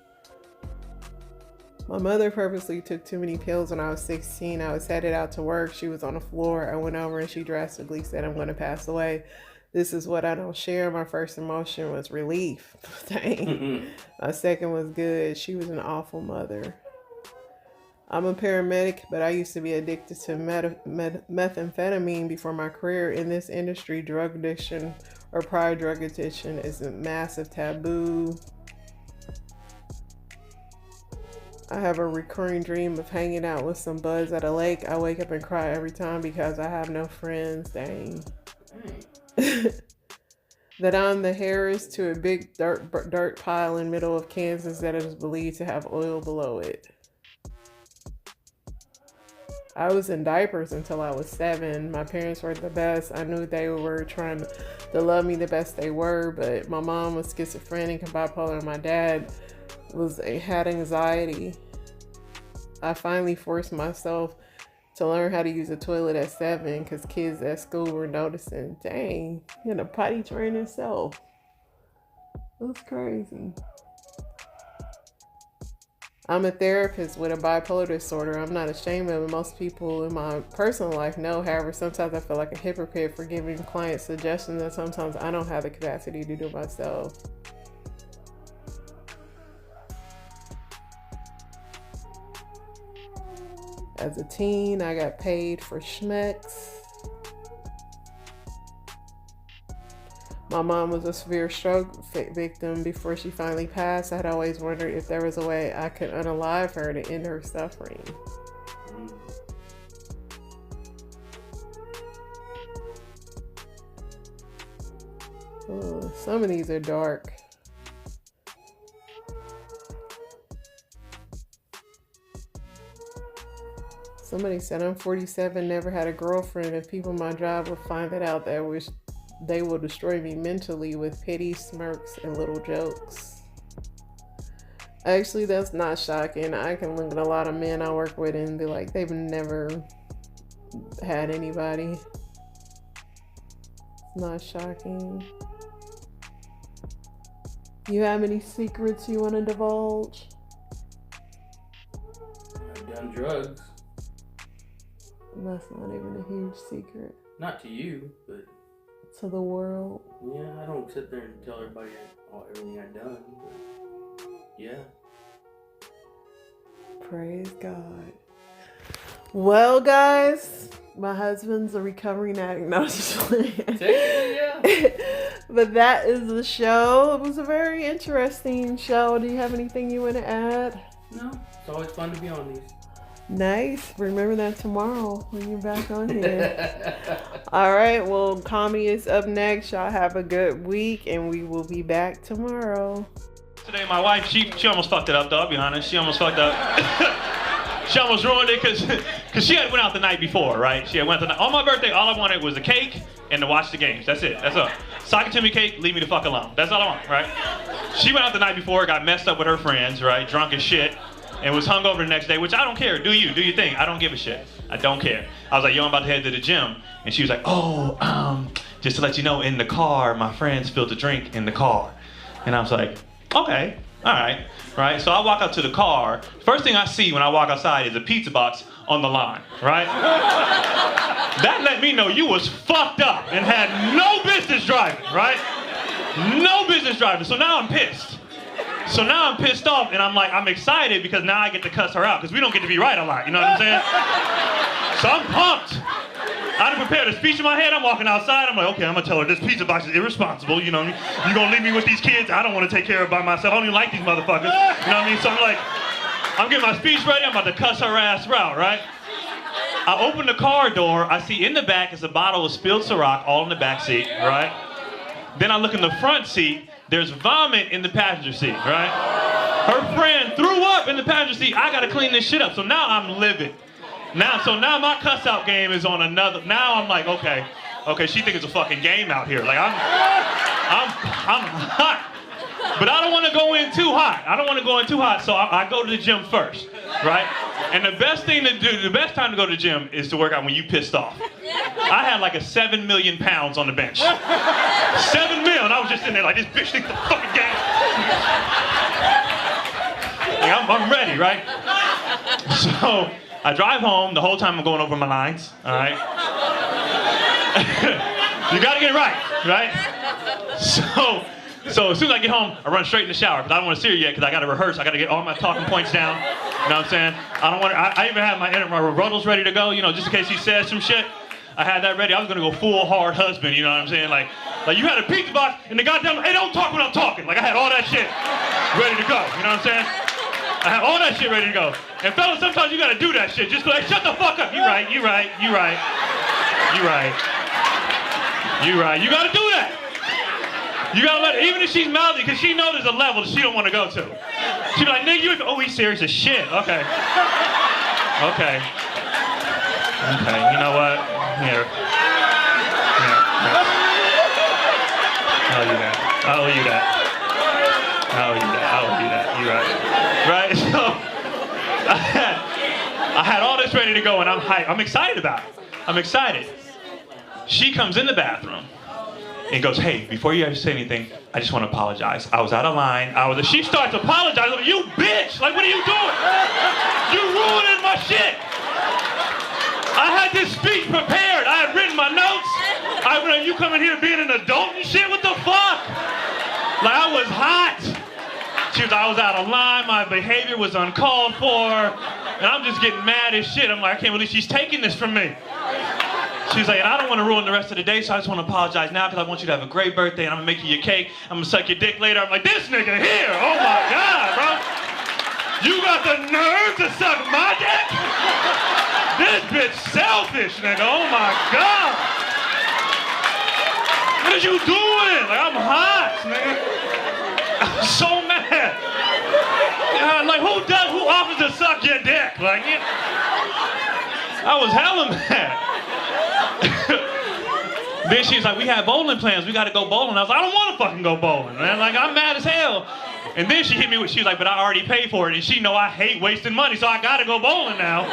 My mother purposely took too many pills when I was 16. I was headed out to work. She was on the floor. I went over and she drastically said, "I'm going to pass away. This is what I don't share." My first emotion was relief. Dang. My second was good. She was an awful mother. I'm a paramedic, but I used to be addicted to methamphetamine before my career. In this industry, drug addiction or prior drug addiction is a massive taboo. I have a recurring dream of hanging out with some buds at a lake. I wake up and cry every time because I have no friends. Dang. That I'm the heiress to a big dirt pile in the middle of Kansas that is believed to have oil below it. I was in diapers until I was 7. My parents were the best. I knew they were trying to love me the best they were, but my mom was schizophrenic and bipolar, and my dad had anxiety. I finally forced myself to learn how to use a toilet at 7 because kids at school were noticing. Dang, he had a potty train himself. That's crazy. I'm a therapist with a bipolar disorder. I'm not ashamed of it. Most people in my personal life know. However, sometimes I feel like a hypocrite for giving clients suggestions that sometimes I don't have the capacity to do myself. As a teen, I got paid for schmucks. My mom was a severe stroke victim before she finally passed. I had always wondered if there was a way I could unalive her to end her suffering. Oh, some of these are dark. Somebody said, I'm 47, never had a girlfriend. If people in my job would find that out, they will destroy me mentally with pity, smirks, and little jokes. Actually, that's not shocking. I can look at a lot of men I work with and be like, they've never had anybody. It's not shocking. You have any secrets you want to divulge? I've done drugs. That's not even a huge secret. Not to you, but to the world. Yeah, I don't sit there and tell everybody everything I've done. But yeah. Praise God. Well, guys, my husband's a recovering addict. No, just playing. Yeah. But that is the show. It was a very interesting show. Do you have anything you want to add? No, it's always fun to be on these. Nice. Remember that tomorrow when you're back on here. All right. Well, comedy is up next. Y'all have a good week, and we will be back tomorrow. Today, my wife, she almost fucked it up, though, I'll be honest. She almost fucked up. She almost ruined it because she had went out the night before, right? She had went on my birthday, all I wanted was a cake and to watch the games. That's it. That's all. Sock it to me cake, leave me the fuck alone. That's all I want, right? She went out the night before, got messed up with her friends, right? Drunk as shit. And was hungover the next day, which I don't care. Do your thing. I don't give a shit. I don't care. I was like, yo, I'm about to head to the gym. And she was like, just to let you know, in the car, my friends spilled a drink in the car. And I was like, okay, all right, right? So I walk up to the car. First thing I see when I walk outside is a pizza box on the line, right? That let me know you was fucked up and had no business driving, right? No business driving. So now I'm pissed. So now I'm pissed off, and I'm excited because now I get to cuss her out, because we don't get to be right a lot, you know what I'm saying? So I'm pumped. I done prepared a speech in my head. I'm walking outside. I'm like, okay, I'm going to tell her this pizza box is irresponsible, you know what I mean? You're going to leave me with these kids? I don't want to take care of it by myself. I don't even like these motherfuckers, you know what I mean? So I'm getting my speech ready. I'm about to cuss her ass out, right? I open the car door. I see in the back is a bottle of spilled Ciroc all in the back seat, right? Then I look in the front seat. There's vomit in the passenger seat, right? Her friend threw up in the passenger seat. I gotta clean this shit up. So now I'm livid. Now my cuss out game is on another. Now I'm like, okay, she thinks it's a fucking game out here. Like I'm hot. But I don't want to go in too hot. So I go to the gym first, right? And the best time to go to the gym is to work out when you pissed off. I had like 7 million pounds on the bench. 7 million. I was just in there like, this bitch thinks the fucking game. Like, I'm ready, right? So I drive home. The whole time I'm going over my lines, all right? You gotta get it right? So as soon as I get home, I run straight in the shower because I don't want to see her yet because I got to rehearse. I got to get all my talking points down. You know what I'm saying? I even have my rebuttals ready to go, you know, just in case she says some shit. I had that ready. I was going to go full hard husband, you know what I'm saying? Like you had a pizza box and the goddamn, hey, don't talk when I'm talking. Like I had all that shit ready to go, you know what I'm saying? I have all that shit ready to go. And fellas, sometimes you got to do that shit. Just like, shut the fuck up. You right. You got to do that. You gotta let her, even if she's mouthy, because she knows there's a level that she don't want to go to. She be like, nigga, he's serious as shit. Okay, you know what? Here. I'll owe you that. You're right. So, I had all this ready to go, and I'm hyped. I'm excited about it. She comes in the bathroom. And he goes, hey, before you ever say anything, I just want to apologize. I was out of line. She starts apologizing. Like, you bitch! Like, what are you doing? You ruining my shit! I had this speech prepared. I had written my notes. You coming here being an adult and shit? What the fuck? Like, I was hot. I was out of line. My behavior was uncalled for. And I'm just getting mad as shit. I'm like, I can't believe she's taking this from me. She's like, and I don't want to ruin the rest of the day, so I just want to apologize now because I want you to have a great birthday and I'm going to make you your cake. I'm going to suck your dick later. I'm like, this nigga here. Oh my God, bro. You got the nerve to suck my dick? This bitch selfish, nigga. Oh my God. What are you doing? Like, I'm hot, nigga. I'm so mad. Like, who offers to suck your dick? Like, I was hella mad. Then she's like, we have bowling plans. We got to go bowling. I was like, I don't want to fucking go bowling, man. Like, I'm mad as hell. And then she hit me with, she was like, but I already paid for it. And she know I hate wasting money, so I got to go bowling now.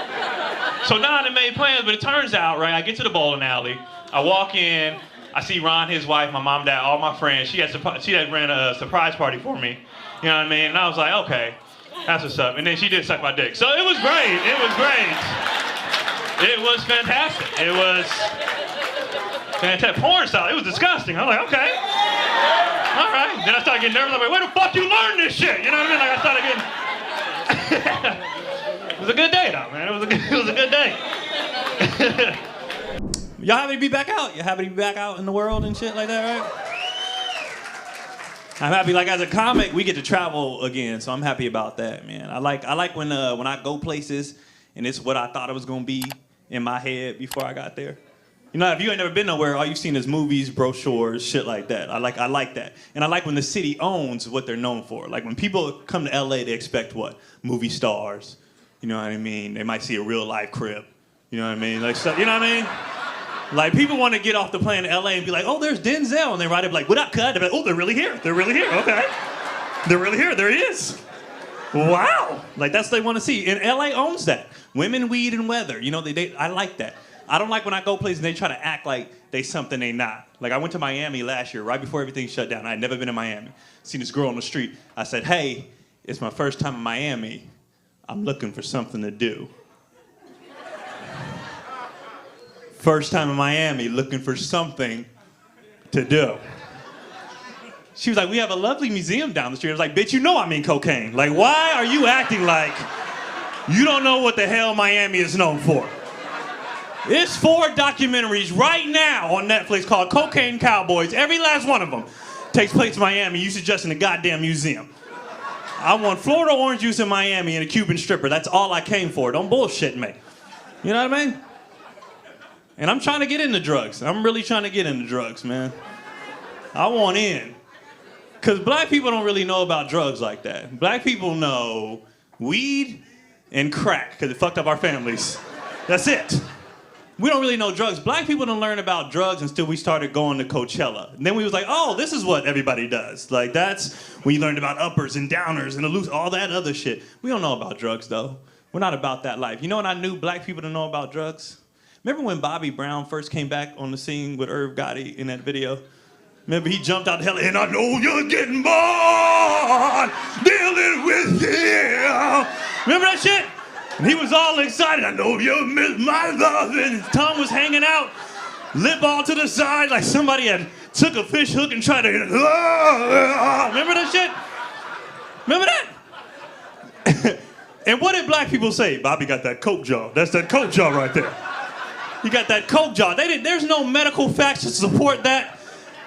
So now I done made plans, but it turns out, right, I get to the bowling alley. I walk in. I see Ron, his wife, my mom, dad, all my friends. She had ran a surprise party for me. You know what I mean? And I was like, okay, that's what's up. And then she did suck my dick. So it was great. It was great. It was fantastic. It was fantastic. Porn style. It was disgusting. I was like, okay. All right. Then I started getting nervous. I'm like, where the fuck you learn this shit? You know what I mean? Like, I started getting... It was a good day, though, man. It was a good day. Y'all happy to be back out? You happy to be back out in the world and shit like that, right? I'm happy, like, as a comic, we get to travel again, so I'm happy about that, man. I like when I go places and it's what I thought it was gonna be in my head before I got there. You know, if you ain't never been nowhere, all you've seen is movies, brochures, shit like that. I like that. And I like when the city owns what they're known for. Like, when people come to LA, they expect what? Movie stars. You know what I mean? They might see a real life crib. You know what I mean? Like, so, you know what I mean? Like, people want to get off the plane in LA and be like, oh, there's Denzel. And they write up like, what up, cut? They're like, oh, they're really here. They're really here. Okay. They're really here. There he is. Wow. Like, that's what they want to see. And LA owns that. Women, weed, and weather. You know, I like that. I don't like when I go places and they try to act like they something they not. Like, I went to Miami last year, right before everything shut down. I had never been in Miami. Seen this girl on the street. I said, hey, it's my first time in Miami. I'm looking for something to do. First time in Miami, looking for something to do. She was like, we have a lovely museum down the street. I was like, bitch, you know I mean cocaine. Like, why are you acting like you don't know what the hell Miami is known for? There's 4 documentaries right now on Netflix called Cocaine Cowboys. Every last one of them takes place in Miami. You suggesting a goddamn museum. I want Florida orange juice in Miami and a Cuban stripper. That's all I came for. Don't bullshit me. You know what I mean? And I'm trying to get into drugs. I'm really trying to get into drugs, man. I want in. Because black people don't really know about drugs like that. Black people know weed and crack, because it fucked up our families. That's it. We don't really know drugs. Black people didn't learn about drugs until we started going to Coachella. And then we was like, oh, this is what everybody does. Like, that's when you learned about uppers and downers and all that other shit. We don't know about drugs, though. We're not about that life. You know what I knew black people to know about drugs? Remember when Bobby Brown first came back on the scene with Irv Gotti in that video? Remember he jumped out the hell and I know you're getting bored dealing with you. Remember that shit? And he was all excited. I know you miss my love. And his tongue was hanging out, lip all to the side like somebody had took a fish hook and tried to hit it. Remember that shit? Remember that? And what did black people say? Bobby got that coke jaw. That's that coke jaw right there. You got that coke jaw. There's no medical facts to support that.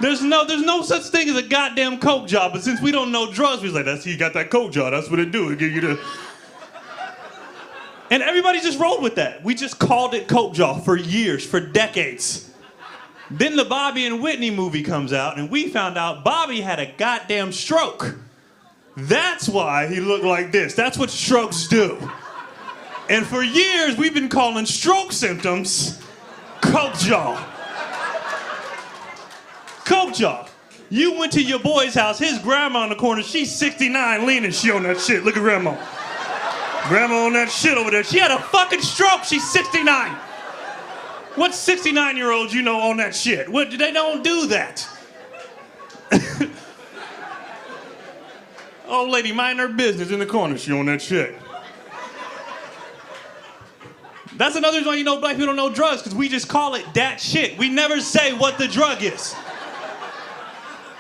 There's no such thing as a goddamn coke jaw. But since we don't know drugs, we was like, you got that coke jaw. That's what it do. It give you the... And everybody just rolled with that. We just called it coke jaw for years, for decades. Then the Bobby and Whitney movie comes out, and we found out Bobby had a goddamn stroke. That's why he looked like this. That's what strokes do. And for years, we've been calling stroke symptoms coke jaw. Coke jaw. You went to your boy's house, his grandma in the corner, she's 69, leaning, she on that shit. Look at grandma. Grandma on that shit over there. She had a fucking stroke, she's 69. What 69-year-olds you know on that shit? They don't do that. Old lady minding her business in the corner. She on that shit. That's another reason why you know black people don't know drugs, because we just call it that shit. We never say what the drug is.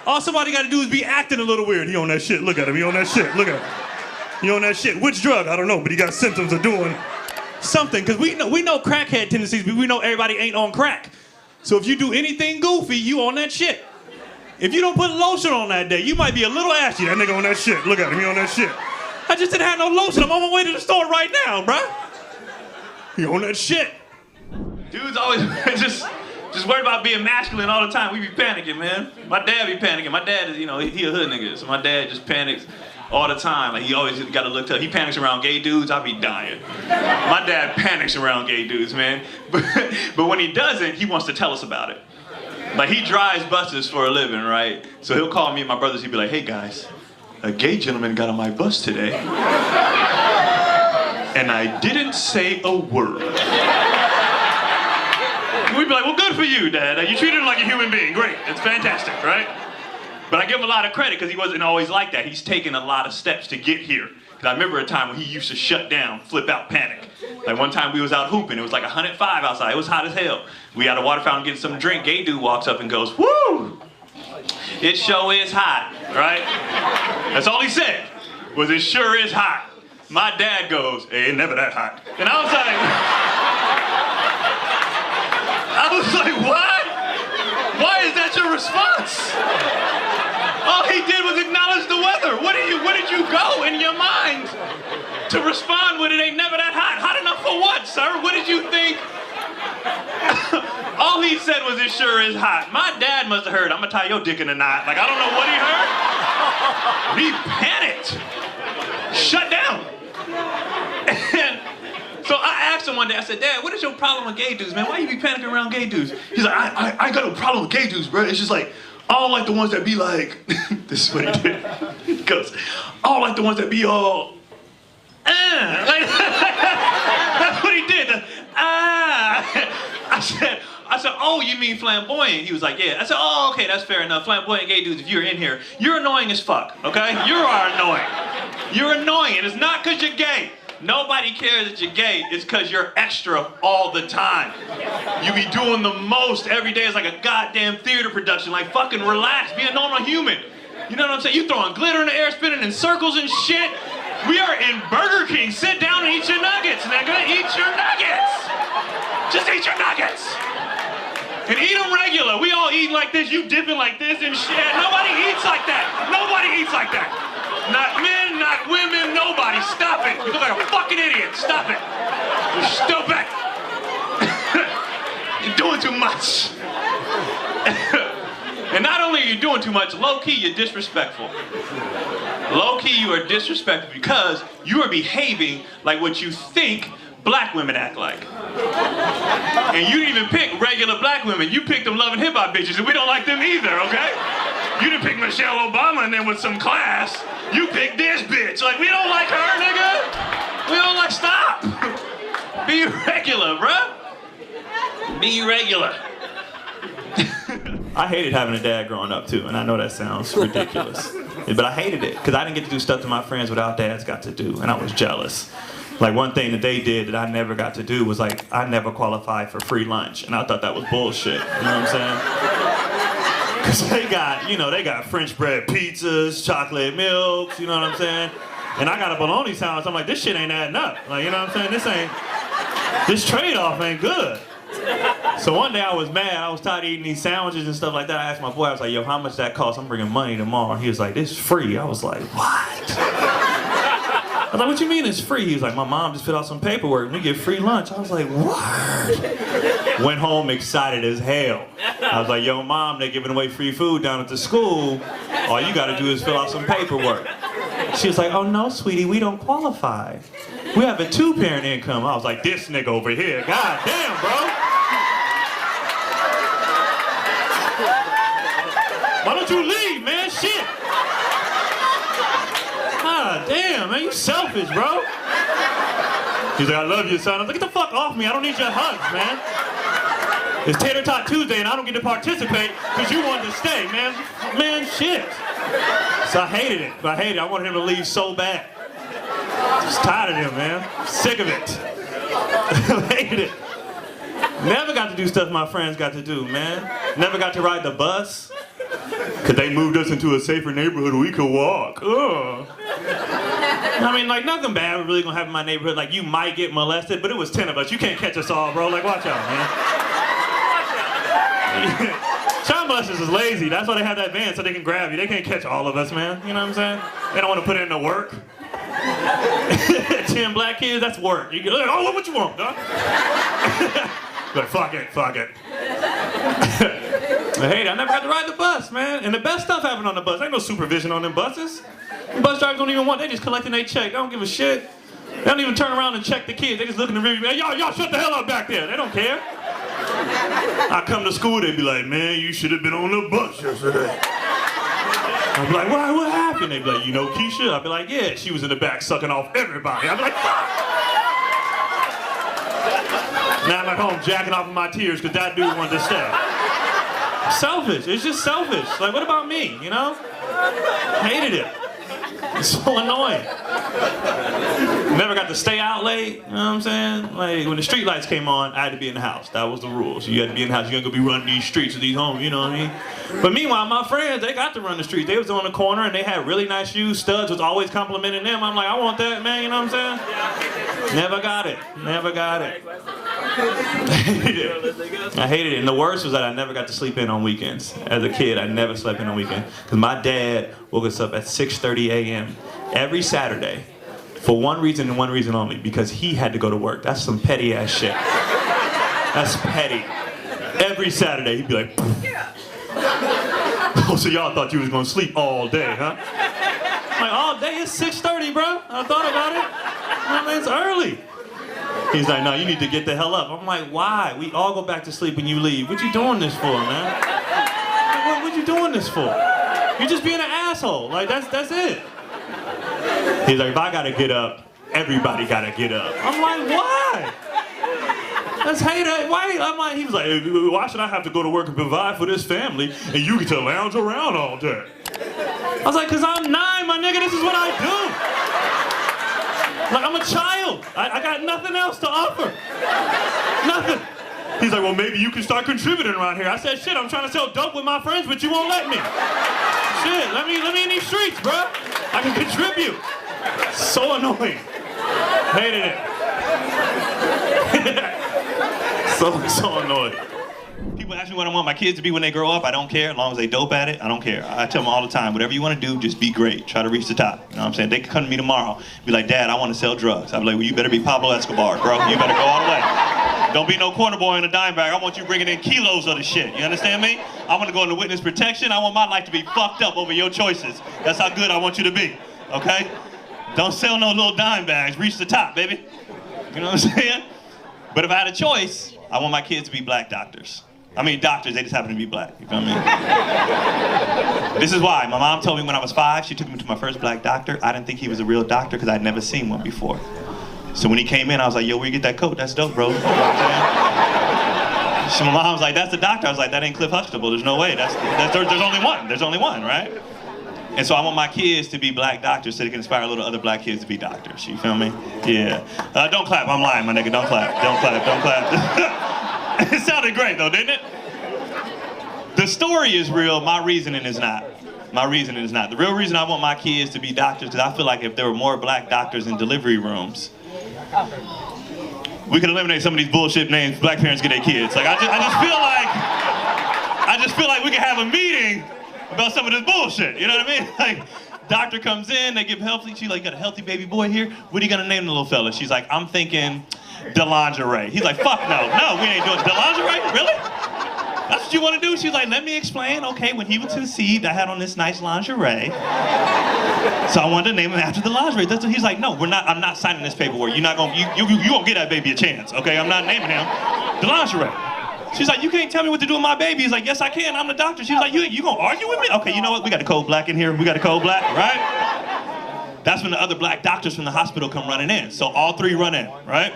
All somebody got to do is be acting a little weird. He on that shit. Look at him. He on that shit. Look at him. He on that shit. Which drug? I don't know, but he got symptoms of doing something. Because we know crackhead tendencies, but we know everybody ain't on crack. So if you do anything goofy, you on that shit. If you don't put lotion on that day, you might be a little ashy. That nigga on that shit. Look at him. He on that shit. I just didn't have no lotion. I'm on my way to the store right now, bruh. He on that shit. Dudes always just worried about being masculine all the time. We be panicking, man. My dad be panicking. My dad is, he a hood nigga, so my dad just panics all the time. Like, he always got to look tough. He panics around gay dudes, I be dying. My dad panics around gay dudes, man. But when he doesn't, he wants to tell us about it. Like, he drives buses for a living, right? So he'll call me and my brothers, he'll be like, hey guys, a gay gentleman got on my bus today. And I didn't say a word. We'd be like, well, good for you, Dad. You treated him like a human being. Great. It's fantastic, right? But I give him a lot of credit because he wasn't always like that. He's taken a lot of steps to get here. Because I remember a time when he used to shut down, flip out, panic. Like one time we was out hooping. It was like 105 outside. It was hot as hell. We had a water fountain getting some drink. Gay dude walks up and goes, woo! It sure is hot, right? That's all he said, was it sure is hot. My dad goes, hey, it never that hot. And I was like, what? Why is that your response? All he did was acknowledge the weather. Where did you go in your mind to respond with it ain't never that hot? Hot enough for what, sir? What did you think? All he said was it sure is hot. My dad must have heard, I'm gonna tie your dick in a knot. Like, I don't know what he heard. He panicked. Shut down. And so I asked him one day, I said, Dad, what is your problem with gay dudes, man? Why you be panicking around gay dudes? He's like, I got no problem with gay dudes, bro. It's just like, I don't like the ones that be like, this is what he did. He goes, I don't like the ones that be all, like, that's what he did. I said, oh, you mean flamboyant? He was like, yeah. I said, oh, okay, that's fair enough. Flamboyant gay dudes, if you're in here, you're annoying as fuck, okay? You are annoying. You're annoying, and it's not because you're gay. Nobody cares that you're gay. It's because you're extra all the time. You be doing the most every day. It's like a goddamn theater production. Like, fucking relax. Be a normal human. You know what I'm saying? You throwing glitter in the air, spinning in circles and shit. We are in Burger King. Sit down and eat your nuggets, nigga. Eat your nuggets. Just eat your nuggets. And eat them regular. We all eat like this. You dipping like this and shit. Nobody eats like that. Nobody eats like that. Not men, not women, nobody. Stop it. You look like a fucking idiot. Stop it. You're stupid. You're doing too much. And not only are you doing too much, low-key, you're disrespectful. Low-key, you are disrespectful because you are behaving like what you think black women act like. And you didn't even pick regular black women. You picked them loving hip-hop bitches, and we don't like them either, okay? You didn't pick Michelle Obama and then with some class, you picked this bitch. Like, we don't like her, nigga. We don't like, stop. Be regular, bruh. Be regular. I hated having a dad growing up too, and I know that sounds ridiculous. But I hated it, because I didn't get to do stuff that my friends without dads got to do, and I was jealous. Like, one thing that they did that I never got to do was, like, I never qualified for free lunch, and I thought that was bullshit, you know what I'm saying? Because they got French bread pizzas, chocolate milks, you know what I'm saying? And I got a bologna sandwich, I'm like, this shit ain't adding up. Like, you know what I'm saying? This trade-off ain't good. So one day I was mad, I was tired of eating these sandwiches and stuff like that. I asked my boy, I was like, yo, how much that cost? I'm bringing money tomorrow. He was like, this is free. I was like, what? I was like, what you mean it's free? He was like, my mom just filled out some paperwork and we get free lunch. I was like, what? Went home excited as hell. I was like, yo, Mom, they're giving away free food down at the school. All you gotta do is fill out some paperwork. She was like, oh no, sweetie, we don't qualify. We have a 2-parent income. I was like, this nigga over here, god damn, bro. Why don't you leave, man? Shit. God damn, man, you selfish, bro. He's like, I love you, son. I was like, get the fuck off me. I don't need your hugs, man. It's Tater Tot Tuesday and I don't get to participate because you wanted to stay, man. Man, shit. So I hated it. I hated it. I wanted him to leave so bad. Just tired of him, man. Sick of it. I hated it. Never got to do stuff my friends got to do, man. Never got to ride the bus. Cause they moved us into a safer neighborhood where we could walk. Ugh. I mean, like, nothing bad really gonna happen in my neighborhood. Like, you might get molested, but it was 10 of us. You can't catch us all, bro. Like, watch out, man. Child molesters is lazy. That's why they have that van, so they can grab you. They can't catch all of us, man. You know what I'm saying? They don't want to put in the work. 10 black kids, that's work. You get, oh, what you want, dog? But fuck it. But hey, I never got to ride the bus, man. And the best stuff happened on the bus. Ain't no supervision on them buses. The bus drivers don't even want, they just collecting their check. They don't give a shit. They don't even turn around and check the kids. They just look in the rear view. Hey, y'all shut the hell up back there. They don't care. I come to school, they be like, man, you should have been on the bus yesterday. I'd be like, why, what happened? They'd be like, you know Keisha? I'd be like, yeah, she was in the back sucking off everybody. I'd be like, fuck. Now I'm at home jacking off of my tears because that dude wanted to stay. Selfish. It's just selfish. Like, what about me, you know? Hated it. It's so annoying. Never got to stay out late, you know what I'm saying? Like, when the street lights came on, I had to be in the house. That was the rule. So you had to be in the house. You ain't gonna be running these streets of these homes, you know what I mean? But meanwhile, my friends, they got to run the streets. They was on the corner and they had really nice shoes. Studs was always complimenting them. I'm like, I want that, man, you know what I'm saying? Never got it. I hated it. And the worst was that I never got to sleep in on weekends. As a kid, I never slept in on weekends. Because my dad woke us up at 6:30 a.m. every Saturday for one reason and one reason only. Because he had to go to work. That's some petty ass shit. That's petty. Every Saturday, he'd be like, oh, so y'all thought you was going to sleep all day, huh? I'm like, all day? It's 6:30, bro. I thought about it. I mean, it's early. He's like, no, you need to get the hell up. I'm like, why? We all go back to sleep when you leave. What you doing this for, man? Like, what you doing this for? You're just being an asshole. Like, that's it. He's like, if I gotta get up, everybody gotta get up. I'm like, why? That's hate. Why? I'm like, he was like, why should I have to go to work and provide for this family and you get to lounge around all day? I was like, cause I'm 9, my nigga, this is what I do. Like, I'm a child. I got nothing else to offer. Nothing. He's like, well, maybe you can start contributing around here. I said, shit, I'm trying to sell dope with my friends, but you won't let me. Shit, let me in these streets, bro. I can contribute. So annoying. Hated it. so annoying. People ask me what I want my kids to be when they grow up. I don't care. As long as they dope at it, I don't care. I tell them all the time, whatever you want to do, just be great. Try to reach the top. You know what I'm saying? They can come to me tomorrow, be like, Dad, I want to sell drugs. I'll be like, well, you better be Pablo Escobar, bro. You better go all the way. Don't be no corner boy in a dime bag. I want you bringing in kilos of the shit. You understand me? I want to go into witness protection. I want my life to be fucked up over your choices. That's how good I want you to be, okay? Don't sell no little dime bags. Reach the top, baby. You know what I'm saying? But if I had a choice, I want my kids to be black doctors. I mean, doctors, they just happen to be black, you feel me? This is why. My mom told me when I was 5, she took me to my first black doctor. I didn't think he was a real doctor because I'd never seen one before. So when he came in, I was like, yo, where you get that coat? That's dope, bro. You know what I'm saying? So my mom was like, that's the doctor. I was like, that ain't Cliff Huxtable. There's no way. There's only one. There's only one, right? And so I want my kids to be black doctors so they can inspire little other black kids to be doctors. You feel me? Yeah. Don't clap. I'm lying, my nigga. Don't clap. Don't clap. Don't clap. It sounded great, though, didn't it? The story is real. My reasoning is not. My reasoning is not. The real reason I want my kids to be doctors is I feel like if there were more black doctors in delivery rooms, we could eliminate some of these bullshit names black parents get their kids. Like, I just feel like we could have a meeting about some of this bullshit. You know what I mean? Like, doctor comes in, they give healthy. She's like, you got a healthy baby boy here. What are you gonna name the little fella? She's like, I'm thinking DeLingerie. He's like, fuck no, we ain't doing DeLingerie. Really? That's what you want to do? She's like, let me explain. Okay, when he was conceived, I had on this nice lingerie. So I wanted to name him after the lingerie. That's what he's like, no, we're not. I'm not signing this paperwork. You're not gonna. You won't get that baby a chance. Okay, I'm not naming him the lingerie. She's like, you can't tell me what to do with my baby. He's like, yes, I can. I'm the doctor. She's like, you gonna argue with me? Okay, you know what? We got a code black in here. We got a code black, right? That's when the other black doctors from the hospital come running in. So all 3 run in, right?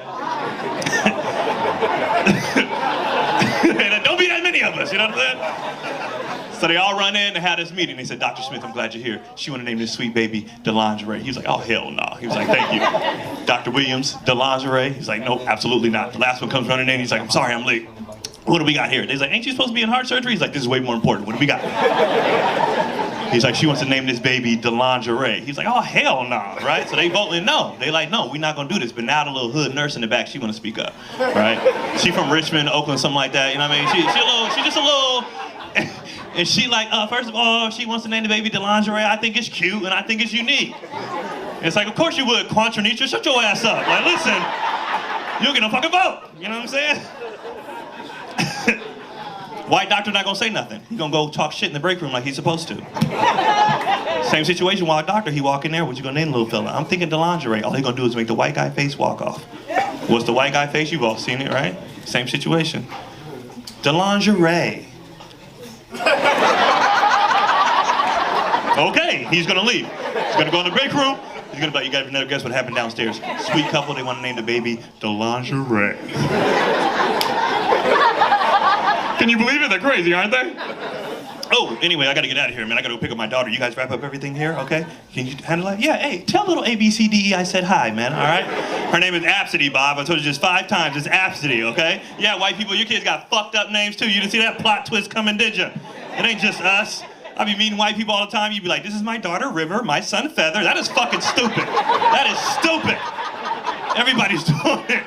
And don't be that many of us, you know what I'm saying? So they all run in and had this meeting. They said, Dr. Smith, I'm glad you're here. She want to name this sweet baby DeLingerie. He was like, oh, hell no. He was like, thank you. Dr. Williams, DeLingerie. He's like, no, absolutely not. The last one comes running in. He's like, I'm sorry, I'm late. What do we got here? They're like, ain't you supposed to be in heart surgery? He's like, this is way more important. What do we got? He's like, she wants to name this baby DeLingerie. He's like, oh, hell no, right? So they vote no. They like, no, we're not going to do this. But now the little hood nurse in the back, she want to speak up, right? She from Richmond, Oakland, something like that. You know what I mean? She just a little... And she like, first of all, she wants to name the baby DeLingerie. I think it's cute and I think it's unique. And it's like, of course you would, Quantronitra, shut your ass up. Like, listen, you'll get a fucking vote. You know what I'm saying? White doctor not gonna say nothing. He gonna go talk shit in the break room like he's supposed to. Same situation, white doctor, he walk in there, what you gonna name the little fella? I'm thinking DeLingerie. All he gonna do is make the white guy face walk off. What's the white guy face? You've all seen it, right? Same situation. DeLingerie. Okay, he's gonna leave. He's gonna go in the break room. He's gonna be like, you guys never guess what happened downstairs. Sweet couple, they wanna name the baby DeLingerie. Can you believe it? They're crazy, aren't they? Oh, anyway, I gotta get out of here, man. I gotta go pick up my daughter. You guys wrap up everything here, okay? Can you handle that? Yeah, hey, tell little ABCDE I said hi, man, all right? Her name is Absidy, Bob. I told you just 5 times. It's Absidy, okay? Yeah, white people, your kids got fucked up names, too. You didn't see that plot twist coming, did you? It ain't just us. I be meeting white people all the time. You'd be like, this is my daughter, River, my son, Feather. That is fucking stupid. That is stupid. Everybody's doing it.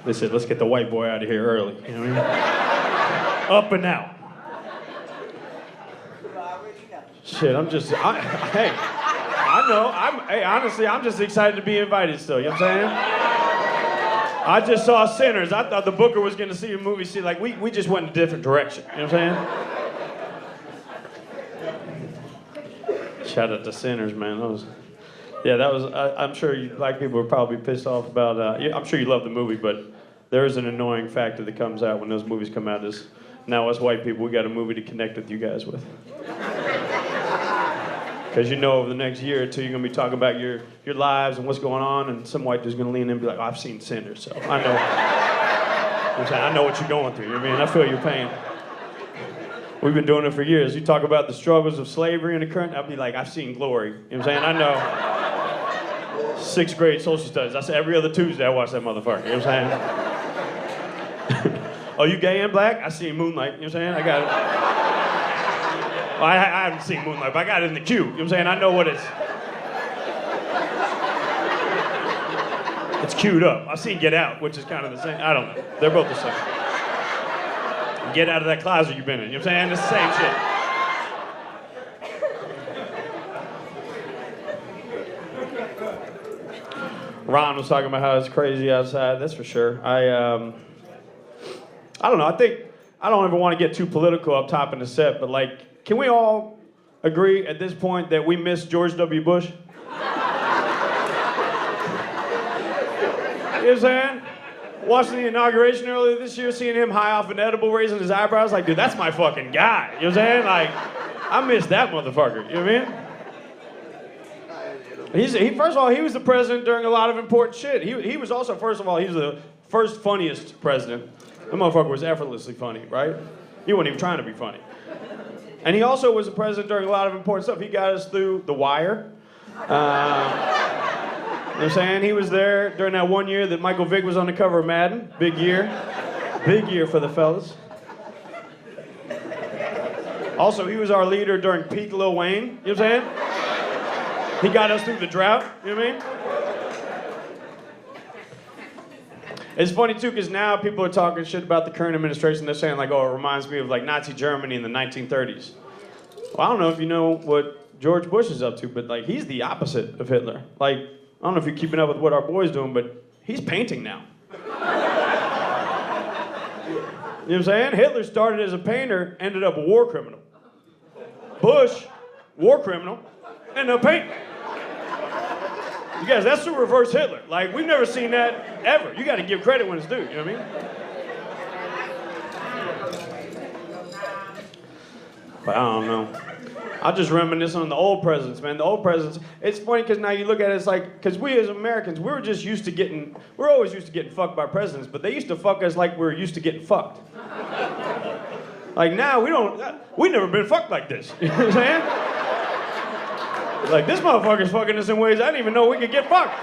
They said, let's get the white boy out of here early. You know what I mean? Up and out. Shit, hey, I know. Honestly, I'm just excited to be invited still. You know what I'm saying? I just saw Sinners. I thought the booker was going to see a movie. See, like, we just went in a different direction. You know what I'm saying? Shout out to Sinners, man. I'm sure black people were probably pissed off about, I'm sure you love the movie, but there is an annoying factor that comes out when those movies come out is, now us white people, we got a movie to connect with you guys with. Because you know over the next year or two, you're going to be talking about your lives and what's going on, and some white dude's going to lean in and be like, oh, I've seen Sinners, so I know. I know what you're going through, you know what I mean? I feel your pain. We've been doing it for years. You talk about the struggles of slavery in the current, I'll be like, I've seen Glory. You know what I'm saying? I know. 6th grade social studies. I said every other Tuesday I watch that motherfucker. You know what I'm saying? Oh, you gay and black? I seen Moonlight. You know what I'm saying? I got it. Well, I haven't seen Moonlight, but I got it in the queue. You know what I'm saying? I know what it's queued up. I've seen Get Out, which is kind of the same. I don't know. They're both the same. Get out of that closet you've been in. You know what I'm saying? It's the same shit. Ron was talking about how it's crazy outside. That's for sure. I don't know. I don't ever want to get too political up top in the set, but like, can we all agree at this point that we miss George W. Bush? You know what I'm saying? Watching the inauguration earlier this year, seeing him high off an edible, raising his eyebrows, like, dude, that's my fucking guy. You know what I'm saying? Like, I miss that motherfucker. You know what I mean? First of all, he was the president during a lot of important shit. He was also, first of all, he was the first funniest president. That motherfucker was effortlessly funny, right? He wasn't even trying to be funny. And he also was the president during a lot of important stuff. He got us through The Wire. You know what I'm saying? He was there during that one year that Michael Vick was on the cover of Madden. Big year. Big year for the fellas. Also, he was our leader during peak Lil Wayne. You know what I'm saying? He got us through the drought. You know what I mean? It's funny, too, because now people are talking shit about the current administration. They're saying, like, oh, it reminds me of, like, Nazi Germany in the 1930s. Well, I don't know if you know what George Bush is up to, but, like, he's the opposite of Hitler. Like, I don't know if you're keeping up with what our boy's doing, but he's painting now. You know what I'm saying? Hitler started as a painter, ended up a war criminal. Bush, war criminal, ended up painting. You guys, that's the reverse Hitler. Like, we've never seen that ever. You got to give credit when it's due, you know what I mean? But I don't know. I just reminisce on the old presidents, man. The old presidents, it's funny because now you look at it, it's like, because we as Americans, we're always used to getting fucked by presidents, but they used to fuck us like we're used to getting fucked. Like now, we never been fucked like this. You know what I'm saying? Like this motherfucker's fucking us in ways I didn't even know we could get fucked.